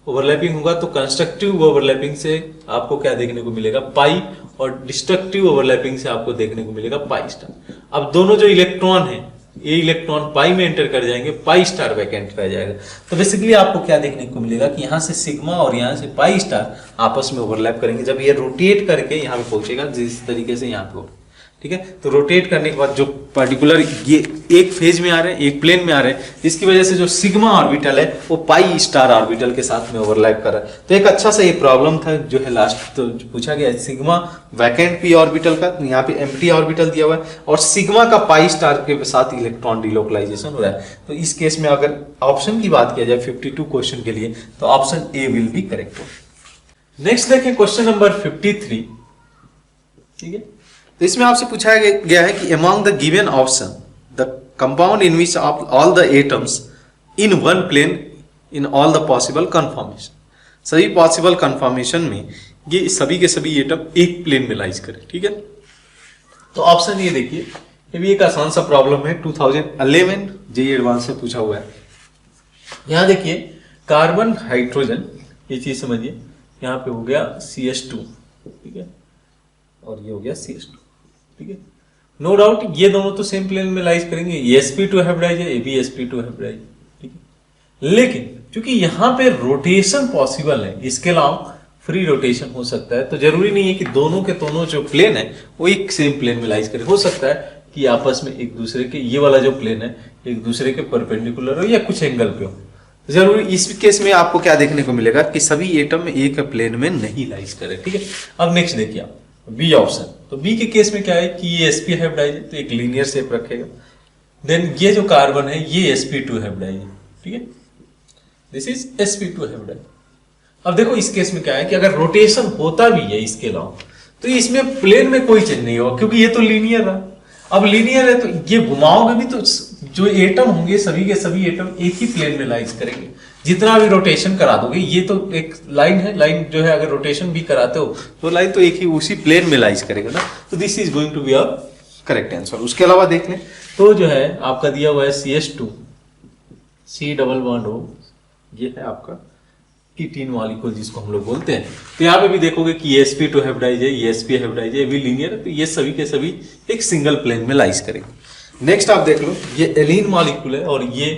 ओवरलैपिंग होगा तो कंस्ट्रक्टिव ओवरलैपिंग से आपको क्या देखने को मिलेगा, पाई, और डिस्ट्रक्टिव ओवरलैपिंग से आपको देखने को मिलेगा पाई स्टार। अब दोनों जो इलेक्ट्रॉन है, ये इलेक्ट्रॉन पाई में एंटर कर जाएंगे, पाई स्टार वैकेंट रह जाएगा। तो बेसिकली आपको क्या देखने को मिलेगा कि यहाँ से सिग्मा और यहाँ से पाई स्टार आपस में ओवरलैप करेंगे जब ये रोटेट करके यहाँ पे पहुंचेगा, जिस तरीके से यहाँ पे, ठीक है। तो रोटेट करने के बाद जो पर्टिकुलर ये एक फेज में आ रहे हैं, एक प्लेन में आ रहे हैं, जिसकी वजह से जो सिग्मा ऑर्बिटल है वो पाई स्टार ऑर्बिटल के साथ में ओवरलैप कर रहा है। तो एक अच्छा सा ये प्रॉब्लम था जो है लास्ट तो पूछा गया, सिग्मा वैकेंट पी ऑर्बिटल का, यहाँ पे एम्प्टी ऑर्बिटल दिया हुआ है, और सिग्मा का पाई स्टार के साथ इलेक्ट्रॉन डिलोकलाइजेशन हो रहा है। तो इस केस में अगर ऑप्शन की बात किया जाए 52 क्वेश्चन के लिए, तो option A will be correct. Next देखें क्वेश्चन नंबर 53, ठीक है। तो इसमें आपसे पूछा गया है कि among the given option the compound in which all the atoms in one plane in all the possible conformation, सभी पॉसिबल कन्फॉर्मेशन में ये सभी के सभी एटम एक प्लेन में लाइज करें, ठीक है। तो ऑप्शन ये देखिए, ये भी एक आसान सा प्रॉब्लम है, 2011 जेईई एडवांस से पूछा हुआ है। यहाँ देखिए कार्बन हाइड्रोजन, ये चीज समझिए, यहाँ पे हो गया CH2, ठीक है, और ये हो गया CH2, ठीक है। नो डाउट ये दोनों तो सेम प्लेन में लाइज करेंगे, ये sp2 हाइब्रिडाइज है, ये भी sp2 हाइब्रिडाइज, ठीक है। लेकिन क्योंकि यहाँ पे रोटेशन पॉसिबल है, इसके अलावा फ्री रोटेशन हो सकता है, तो जरूरी नहीं है कि दोनों के दोनों जो प्लेन है वो एक सेम प्लेन में लाइज करें। हो सकता है कि आपस में एक दूसरे के, ये वाला जो प्लेन है एक दूसरे के परपेंडिकुलर हो या कुछ एंगल पे हो। जरूरी इस केस में आपको क्या देखने को मिलेगा कि सभी एटम एक प्लेन में नहीं लाइज करें, ठीक है। अब नेक्स्ट देखिए आप बी ऑप्शन, तो बी के केस में क्या है कि ये sp हाइब्रिडाइज है, तो एक लीनियर शेप रखेगा। देन ये जो कार्बन है ये sp2 हाइब्रिडाइज है, ठीक है, दिस इज sp2 हाइब्रिडाइज। अब देखो इस केस में क्या है कि अगर रोटेशन होता भी है इसके अलावा, तो इसमें प्लेन में कोई चेंज नहीं होगा क्योंकि ये तो लीनियर है। अब लीनियर है तो ये घुमाओगे भी तो जो एटम होंगे सभी के सभी एटम एक ही प्लेन में लाइज करेंगे, जितना भी रोटेशन करा दोगे। ये तो एक लाइन है, लाइन जो है अगर रोटेशन भी कराते हो तो लाइन तो एक ही उसी प्लेन में लाइज करेगा ना। तो this is going to be a correct answer. उसके अलावा देख लें तो जो है आपका दिया हुआ है CH2 C double bond O, ये है आपका कीटीन मॉलिक्यूल जिसको हम लोग बोलते हैं। तो यहाँ पे भी देखोगे कि ये sp2 हाइब्रिडाइज है, ये sp हाइब्रिडाइज है, ये भी लीनियर है, तो ये सभी के सभी एक सिंगल प्लेन में लाइज करेंगे। नेक्स्ट आप देख लो, ये एलीन मॉलिक्यूल है और ये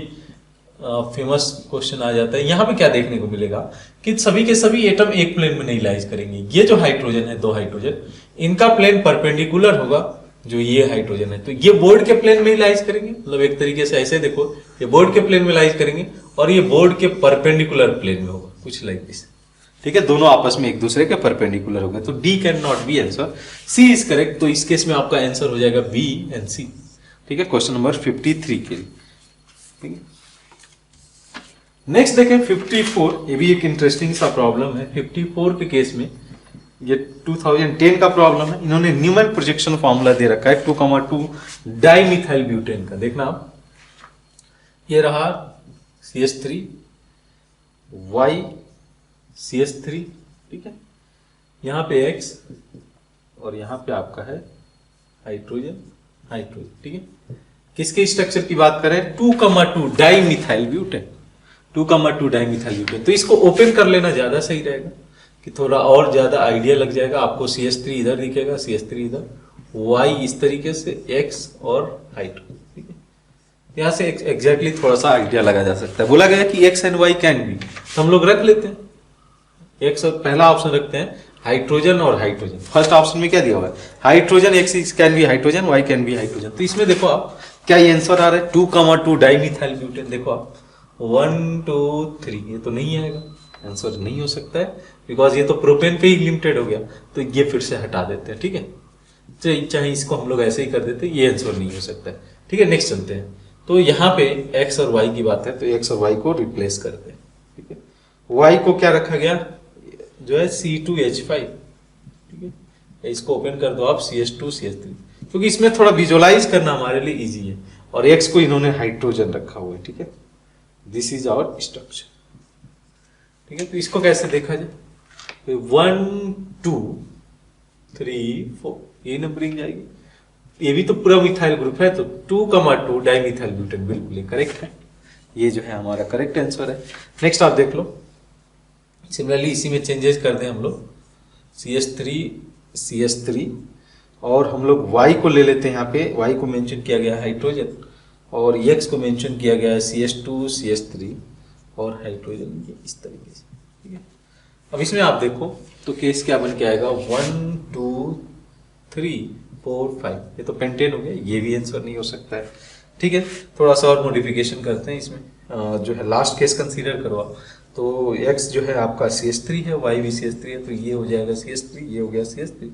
फेमस क्वेश्चन आ जाता है। यहाँ पे क्या देखने को मिलेगा कि सभी के सभी एटम एक प्लेन में नहीं लाइज करेंगे। ये जो हाइड्रोजन है, दो हाइड्रोजन, इनका प्लेन परपेंडिकुलर होगा, जो ये हाइड्रोजन है तो ये बोर्ड के प्लेन में ही लाइज करेंगे। मतलब एक तरीके से ऐसे देखो, ये बोर्ड के प्लेन में लाइज करेंगे और ये बोर्ड के परपेंडिकुलर प्लेन में होगा, कुछ लाइक दिस, ठीक है। दोनों आपस में एक दूसरे के परपेंडिकुलर होंगे, तो D can not be answer, C is correct. तो इस केस में आपका आंसर हो जाएगा बी एंड सी, ठीक है, क्वेश्चन नंबर 53 के लिए, ठीक है। नेक्स्ट देखें 54, ये भी एक इंटरेस्टिंग सा प्रॉब्लम है। 54 के केस में ये 2010 का प्रॉब्लम है। इन्होंने न्यूमैन प्रोजेक्शन फॉर्मूला दे रखा है 2,2 डाइमिथाइल ब्यूटेन का। देखना आप, ये रहा CH3 Y CH3, ठीक है, यहाँ पे X और यहाँ पे आपका है हाइड्रोजन, ठीक है। किसके स्ट्रक्चर की बात करें, 2,2 डाइमिथाइल ब्यूटेन, 2,2 डाइमिथाइल ब्यूटेन। तो इसको ओपन कर लेना ज्यादा सही रहेगा कि थोड़ा और ज्यादा आइडिया लग जाएगा आपको। CH3 इधर दिखेगा, CH3 इधर, Y इस तरीके से, X और हाइड्रोजन, ठीक है। यहाँ से एग्जैक्टली थोड़ा सा आइडिया लगा जा सकता है। बोला गया कि X and Y can be, तो हम लोग रख लेते हैं X और पहला ऑप्शन रखते हैं हाइड्रोजन और हाइड्रोजन। फर्स्ट ऑप्शन में क्या दिया हुआ है, hydrogen, X can be hydrogen, Y can be hydrogen. तो इसमें देखो आप क्या ये आंसर आ रहा है 2,2 डाइमिथाइल ब्यूटेन। देखो आप 1 2 3, ये तो नहीं आएगा, आंसर नहीं हो सकता है बिकॉज ये तो प्रोपेन पे ही लिमिटेड हो गया। तो ये फिर से हटा देते हैं, ठीक है। चाहे इसको हम लोग ऐसे ही कर देते हैं, ये आंसर नहीं हो सकता है, ठीक है। नेक्स्ट चलते हैं। तो यहाँ पे x और y की बात है, तो x और y को रिप्लेस करते हैं, ठीक है। y को क्या रखा गया, जो है C2H5, ठीक है। इसको ओपन कर दो आप, CH2CH3, क्योंकि इसमें थोड़ा विजुअलाइज करना हमारे लिए इजी है। और x को इन्होंने हाइड्रोजन रखा हुआ है, ठीक है। दिस इज आवर स्ट्रक्चर, ठीक है। तो इसको कैसे देखा जाए, 1 2 3 4 ये नंबरिंग जाएगी। ये भी तो पूरा मिथाइल ग्रुप है, तो 2,2 डाइमिथाइल ब्यूटेन बिल्कुल करेक्ट है। ये जो है हमारा करेक्ट आंसर है। नेक्स्ट आप देख लो, सिमिलरली इसी में चेंजेस कर दें हम लोग, CH3 और हम लोग Y को ले लेते हैं। यहाँ पे Y को मेंशन किया गया है हाइड्रोजन, और X को मेंशन किया गया है CH2CH3 और हाइड्रोजन, ये इस तरीके से, ठीक है। अब इसमें आप देखो तो केस क्या बन के आएगा, 1 2 3 4 5, ये तो पेंटेन हो गया, ये भी आंसर नहीं हो सकता है, ठीक है। थोड़ा सा और मॉडिफिकेशन करते हैं इसमें, जो है लास्ट केस कंसीडर करो आप। तो x जो है आपका CH3 है, y भी CH3 है, तो ये हो जाएगा CH3, ये हो गया CH3।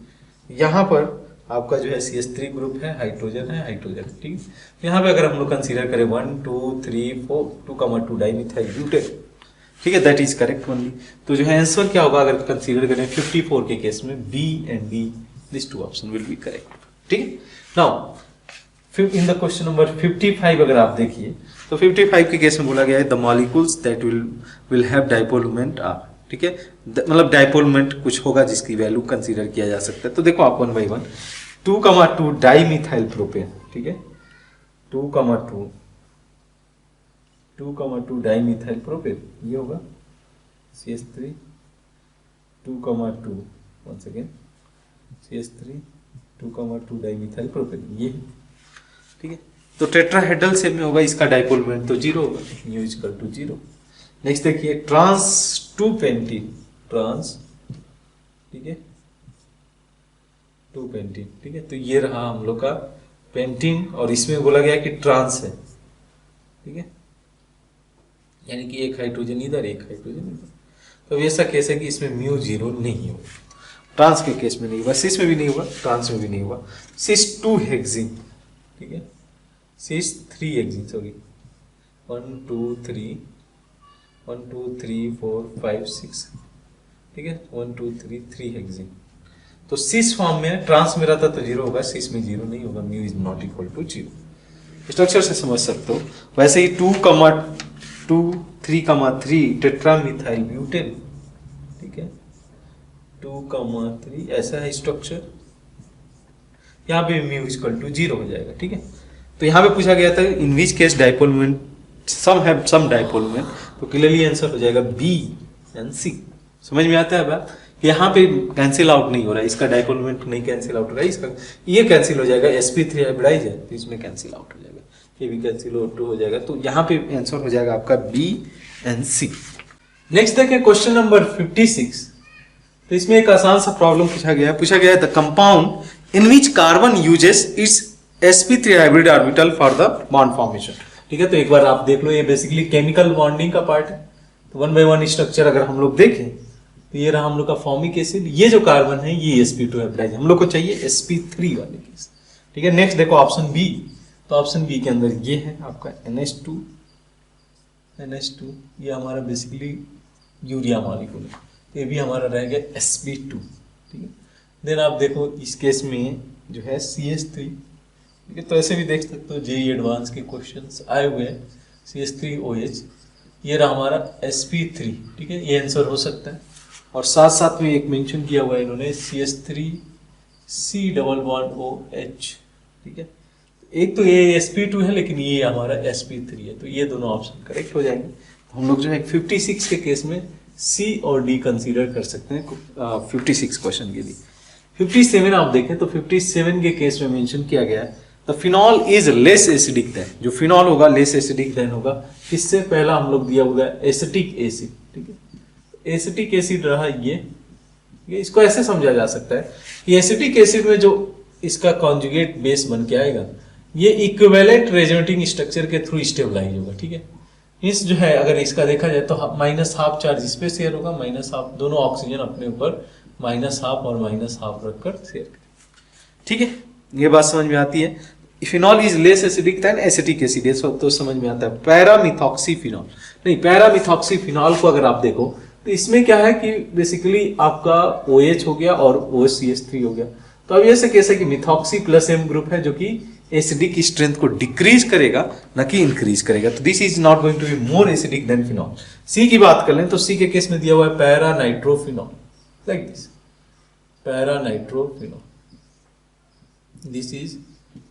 यहाँ पर आपका जो है CH3 ग्रुप है, हाइड्रोजन है, हाइड्रोजन, ठीक है। यहाँ पे अगर हम लोग कंसीडर करें 1 2 3 4 2,2 डाइमिथाइल ब्यूटेन, ठीक है, दैट इज करेक्ट ओनली। तो जो है आंसर क्या होगा अगर कंसीडर करें 54 के केस में, B and D, this two option will be correct, ठीक है। Now in the question number 55 अगर आप देखिए, तो 55 के केस में बोला गया है the molecules that will have dipole moment are, ठीक है। मतलब डाइपोल मोमेंट कुछ होगा जिसकी वैल्यू कंसीडर किया जा सकता है। तो देखो आप 1 बाई 1, 2,2 डाइमिथाइल प्रोपेन, ठीक है, 2,2 डाइमिथाइल प्रोपेन, ये होगा CH3 2,2 once again CH3 2,2 dimethyl propane, ये, ठीक है। तो टेट्राहेड्रल शेप में होगा, इसका डाइपोल मोमेंट तो 0 होगा, म्यू इक्वल टू 0। नेक्स्ट देखिए ट्रांस 2 पेंटीन, ट्रांस, ठीक है, 2 पेंटीन, ठीक है। तो ये रहा हम लोग का पेंटीन, और इसमें बोला गया कि ट्रांस है, ठीक है, यानी कि एक हाइड्रोजन इधर, एक हाइड्रोजन इधर। तो ऐसा केस है कि इसमें म्यू 0 नहीं होगा, ट्रांस के केस में नहीं होगा, सिस में भी नहीं होगा, ट्रांस में भी नहीं होगा। सिस 2 हेक्सिन, ठीक है, सिस 3 हेक्सिन, सॉरी 1 2 3 4 5 6, ठीक है, 1 2 3 3 हेक्सिन। तो सिस फॉर्म में, ट्रांस में रहता तो 0 होगा, सिस में 0 नहीं होगा, mu is not equal to 0। Structure से समझ सकते हो। वैसे ही 2,2 3,3 टेट्रामिथाइल ब्यूटेन, ठीक है, 2,3 ऐसा है स्ट्रक्चर, यहाँ पे म्यू इक्वल टू 0 हो जाएगा, ठीक है। तो यहाँ पे पूछा गया था in which case dipole moment some have some dipole moment, तो क्लियरली आंसर हो जाएगा B एंड C। समझ में आता है बात, यहाँ पे कैंसिल आउट नहीं हो रहा है, इसका डाइपोल मोमेंट नहीं कैंसिल आउट हो रहा है, इसका ये कैंसिल हो जाएगा, sp3 हाइब्रिडाइज है तो इसमें कैंसिल आउट हो जाएगा, ये भी कैंसिल आउट हो जाएगा। तो यहाँ पे आंसर हो जाएगा आपका B एंड C। नेक्स्ट देखिए क्वेश्चन नंबर 56। तो इसमें एक आसान सा प्रॉब्लम पूछा गया है the compound in which carbon uses it's sp3 hybrid orbital for the bond formation, ठीक है। तो एक बार आप देख लो, ये बेसिकली केमिकल बॉन्डिंग का पार्ट है। तो 1 बाई 1 स्ट्रक्चर अगर हम लोग देखें तो ये रहा हम लोग का फॉर्मिक एसिड, ये जो कार्बन है ये sp2 हाइब्रिडाइज, हम लोग को चाहिए sp3 वाले केस, ठीक है। नेक्स्ट देखो ऑप्शन बी, तो ऑप्शन बी के अंदर ये है आपका NH2, ये हमारा बेसिकली यूरिया मॉलिक्यूल है, ये भी हमारा रह गया sp2, ठीक है। देन आप देखो इस केस में जो है CH3, ठीक है। तो ऐसे भी देख सकते हो, जेई एडवांस के क्वेश्चंस आए हुए हैं, CH3OH, ये रहा हमारा sp3, ठीक है, ये आंसर हो सकता है। और साथ साथ में एक मेंशन किया हुआ है इन्होंने CH3C=OH, ठीक है। एक तो ये sp2 है, लेकिन ये हमारा sp3 है, तो ये दोनों ऑप्शन करेक्ट हो जाएंगे। तो हम लोग जो है 56 के केस में C और D कंसीडर कर सकते हैं 56 क्वेश्चन के लिए। 57 आप देखें तो 57 के केस में मेंशन किया गया है the phenol is less acidic then, जो फिनॉल होगा लेस एसिडिक देन होगा। इससे पहला हम लोग दिया हुआ है एसिटिक एसिड, ठीक है। एसिटिक एसिड रहा ये, इसको ऐसे समझा जा सकता है कि एसिटिक एसिड में जो इसका कॉन्जुगेट बेस बन के आएगा, ये इक्विवेलेंट रेजोनेटिंग स्ट्रक्चर के थ्रू स्टेबलाइज होगा, ठीक है। इस जो है अगर इसका देखा जाए तो -½ चार्ज इस पे शेयर होगा, -½ दोनों ऑक्सीजन अपने ऊपर -½ और -½ रखकर शेयर करें, ठीक है। ये बात समझ में आती है। Phenol is less acidic then acetic acid, ये तो समझ में आता है। पैरामिथॉक्सीफिनॉल नहीं, पैरामिथॉक्सीफिनॉल को अगर आप देखो तो इसमें क्या है कि बेसिकली आपका OH हो गया और OCH3 हो गया। तो अब ऐसे कैसे कि मिथॉक्सी प्लस M ग्रुप है जो कि एसिडिक स्ट्रेंथ को डिक्रीज करेगा ना कि इंक्रीज करेगा। तो this is not going to be more acidic than phenol. C की बात कर लें तो सी के केस में दिया हुआ है paranitrophenol, like this paranitrophenol, this is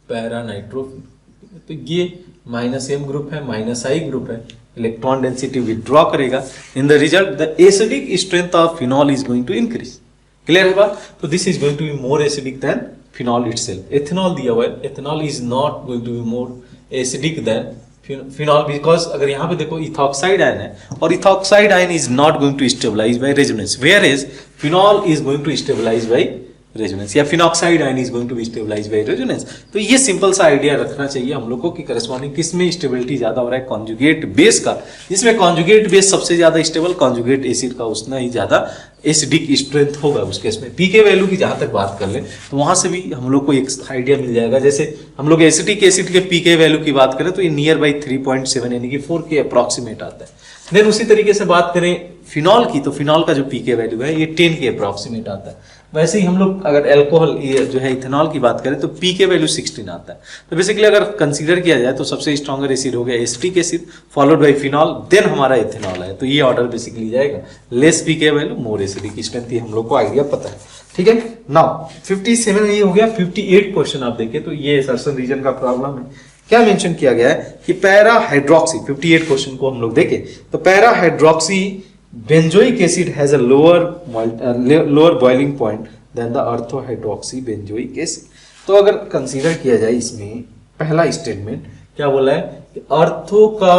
paranitrophenol. तो ये -M ग्रुप है, -I ग्रुप है, इलेक्ट्रॉन डेंसिटी विथड्रॉ करेगा। In the result the acidic strength of phenol is going to increase. Clear है बात? तो this is going to be more acidic than phenol itself. Ethanol दिया हुआ है, ethanol is not going to be more acidic than phenol, because अगर यहाँ पे देखो इथॉक्साइड आयन है और ethoxide ion is not going to stabilise by resonance, where is phenol is going to stabilise by resonance, या phenoxide ion is going to be stabilise by resonance. तो ये simple सा आइडिया रखना चाहिए हम लोग को कि करस्पॉन्डिंग किस में स्टेबिलिटी ज्यादा हो रहा है, कॉन्जुगेट बेस का, जिसमें कॉन्जुगेट बेस सबसे ज्यादा स्टेबल, कॉन्जुगेट एसिड का उतना ही ज्यादा एसिडिक स्ट्रेंथ होगा उस केस में। पीके वैल्यू की जहां तक बात कर ले तो वहां से भी हम लोग को एक आइडिया मिल जाएगा। जैसे हम लोग एसिटिक एसिड के पीके वैल्यू की बात करें तो ये नियर बाई 3.7 यानी कि 4 के अप्रॉक्सीमेट आता है। देन उसी तरीके से बात करें फिनॉल की तो फिनॉल का जो पीके वैल्यू है ये 10 के अप्रॉक्सीमेट आता है। वैसे ही हम लोग अगर एल्कोहल जो है इथेनॉल की बात करें तो पीके वैल्यू 16 आता है। तो बेसिकली अगर कंसीडर किया जाए तो सबसे स्ट्रॉन्गर एसिड हो गया acetic acid, followed by phenol, then हमारा इथेनॉल है। तो ये ऑर्डर बेसिकली जाएगा, less pK value more acidic strength, ये हम लोग को आइडिया पता है। ठीक है, नाउ 57 ये हो गया। 58 क्वेश्चन आप देखें तो ये सर्सन रीजन का प्रॉब्लम है। क्या मेंशन किया गया है कि पैरा हाइड्रोक्सी, 58 क्वेश्चन को हम लोग देखें तो para hydroxy benzoic acid has a lower boiling point than the ortho hydroxy benzoic acid. तो अगर कंसीडर किया जाए इसमें पहला स्टेटमेंट क्या बोला है कि अर्थो का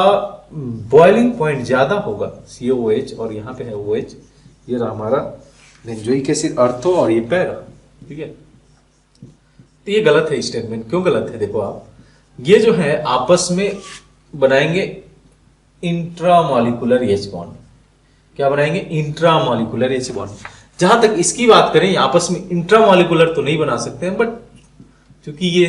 बॉइलिंग पॉइंट ज्यादा होगा, COOH और यहाँ पे है OH, ये रहा हमारा बेंजोइक एसिड अर्थो और ये पैरा। ठीक है, तो ये गलत है स्टेटमेंट। क्यों गलत है? देखो आप, ये जो है आपस में बनाएंगे इंट्रामॉलिक्यूलर H बॉन्ड। क्या बनाएंगे? Intramolecular H bond. जहां तक इसकी बात करें आपस में इंट्रामॉलिक्यूलर तो नहीं बना सकते हैं, बट क्योंकि ये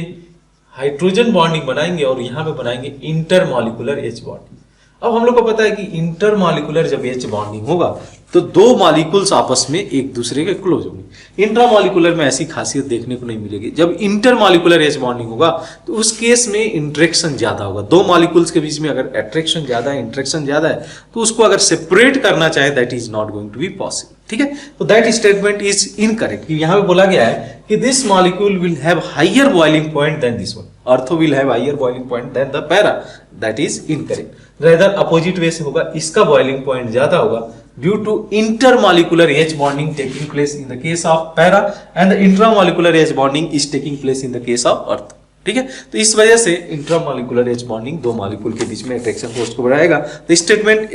हाइड्रोजन बॉन्डिंग बनाएंगे और यहां पे बनाएंगे इंटरमॉलिक्यूलर H बॉन्ड। अब हम लोग को पता है कि इंटरमॉलिक्यूलर जब H बॉन्डिंग होगा तो दो मॉलिक्यूल्स आपस में एक दूसरे के क्लोज होंगे। इंट्रामॉलिक्यूलर में ऐसी खासियत देखने को नहीं मिलेगी। जब इंटरमॉलिक्यूलर H बॉन्डिंग होगा तो उस केस में इंटरेक्शन ज्यादा होगा। दो मॉलिक्यूल्स के बीच में अगर अट्रैक्शन ज्यादा है, इंटरेक्शन ज्यादा है, तो उसको अगर सेपरेट करना चाहे that is not going to be possible. ठीक है, तो दैट स्टेटमेंट इज इनकरेक्ट। यहां पे बोला गया है कि this molecule will have higher boiling point than this one, ortho will have higher boiling point than the para, that is incorrect. Rather opposite way से होगा, इसका बॉइलिंग पॉइंट ज्यादा होगा due to intermolecular H bonding taking place in the case of para and the intramolecular H bonding is taking place in the case of ortho. ठीक है, तो इस वजह से इंट्रामॉलिक्यूलर H बॉन्डिंग दो मॉलिक्यूल के बीच में अट्रैक्शन फोर्स को बढ़ाएगा। तो statement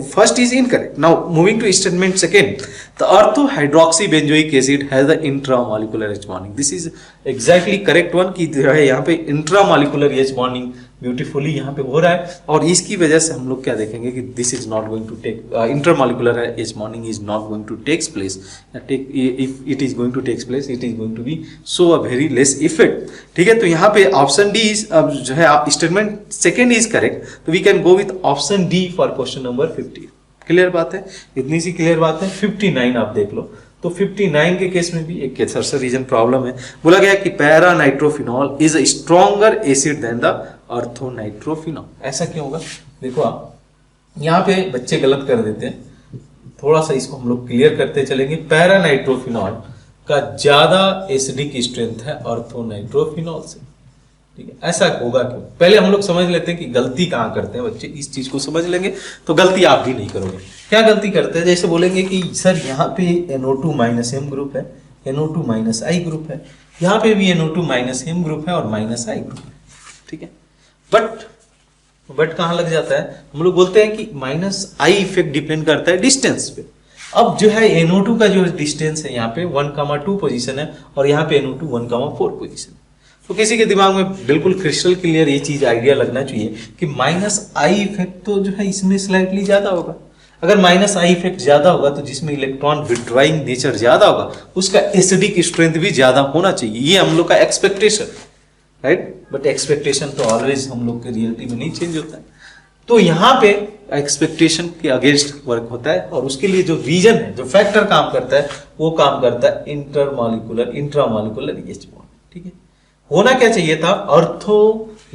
first is incorrect. Now moving to statement second, the ortho hydroxy benzoic acid has the intramolecular H bonding. This is exactly correct one कि जो है यहाँ पे इंट्रामॉलिक्यूलर H बॉन्डिंग ब्यूटीफुली यहाँ पे हो रहा है, और इसकी वजह से हम लोग क्या देखेंगे कि this is not going to take intermolecular H bonding is not going to takes place, if it is going to takes place it is going to be so a very less effect. ठीक है, तो यहाँ पे option D is जो है statement second is correct, तो we can go with option D for question number 50। Clear बात है, इतनी सी क्लियर बात है। 59 आप देख लो, तो 59 के केस में भी एक सर्सर रीजन प्रॉब्लम है। बोला गया कि para nitrophenol is a stronger acid than the ortho nitrophenol. ऐसा क्यों होगा? देखो आप यहाँ पे बच्चे गलत कर देते हैं, थोड़ा सा इसको हम लोग क्लियर करते चलेंगे। पैरा नाइट्रोफिनॉल का ज्यादा एसिडिक स्ट्रेंथ है अर्थो नाइट्रोफिनॉल से। ठीक है, ऐसा होगा क्यों? पहले हम लोग समझ लेते हैं कि गलती कहाँ करते हैं बच्चे, इस चीज को समझ लेंगे तो गलती आप भी नहीं करोगे। क्या गलती करते हैं? जैसे बोलेंगे कि सर यहाँ पे NO2 -M ग्रुप है, NO2 -I ग्रुप है, यहाँ पे भी NO2 -M ग्रुप है और -I ग्रुप है। ठीक है, बट कहाँ लग जाता है? हम लोग बोलते हैं कि -I इफेक्ट डिपेंड करता है डिस्टेंस पे। अब जो है NO2 का जो डिस्टेंस है यहाँ पे 1,2 पोजीशन है और यहाँ पे NO2 1,4 पोजीशन है। तो किसी के दिमाग में बिल्कुल क्रिस्टल क्लियर ये चीज आइडिया लगना चाहिए कि -I इफेक्ट तो जो है इसमें स्लाइटली ज्यादा होगा। अगर -I इफेक्ट ज्यादा होगा तो जिसमें इलेक्ट्रॉन विड्रॉइंग नेचर ज्यादा होगा उसका एसिडिक स्ट्रेंथ भी ज्यादा होना चाहिए। ये हम लोग का एक्सपेक्टेशन राइट, बट एक्सपेक्टेशन तो ऑलवेज हम लोग के रियलिटी में नहीं चेंज होता है। तो यहाँ पे एक्सपेक्टेशन के अगेंस्ट वर्क होता है, और उसके लिए जो रीजन है, जो फैक्टर काम करता है, वो काम करता है इंट्रामॉलिक्यूलर एच बॉन्ड। ठीक है, होना क्या चाहिए था, ऑर्थो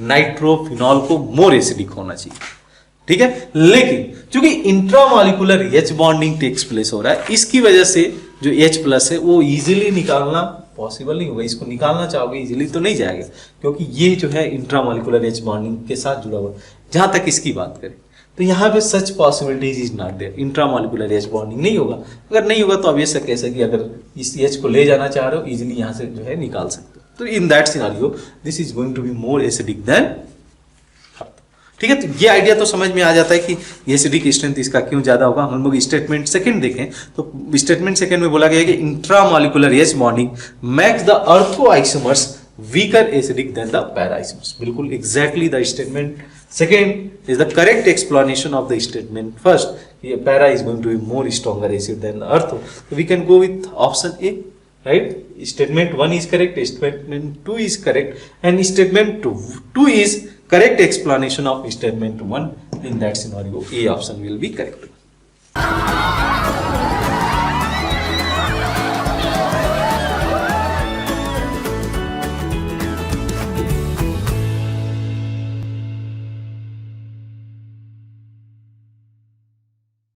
नाइट्रोफिनॉल को मोर एसिडिक होना चाहिए। ठीक है, लेकिन चूंकि intramolecular H bonding takes place हो रहा है, इसकी वजह से जो H प्लस है वो इजीली निकालना पॉसिबल नहीं होगा। इसको निकालना चाहोगे इजीली तो नहीं जाएगा, क्योंकि ये जो है इंट्रामॉलिक्यूलर एच बॉन्डिंग के साथ जुड़ा हुआ। जहां तक इसकी बात करें तो यहाँ पे such possibilities is not there, intramolecular H bonding नहीं होगा। अगर नहीं होगा तो ऑब्वियस है कैसे कि अगर इस H को ले जाना चाह रहे हो इजीली यहाँ से जो है निकाल सकते हो। तो in that scenario this is going to be more acidic than. ठीक है, तो ये आइडिया तो समझ में आ जाता है कि एसिडिक स्ट्रेंथ इसका क्यों ज्यादा होगा। हम लोग स्टेटमेंट सेकंड देखें तो स्टेटमेंट सेकंड में बोला गया है कि intramolecular H bonding makes the ortho isomers weaker acidic than the para isomers. बिल्कुल exactly the statement second is the correct explanation of the statement first. Para is going to be more stronger acid than the ortho, तो we can go with option A, right? Statement 1 is correct, statement 2 is correct, and statement 2 is correct explanation of statement 1. In that scenario, A option will be correct.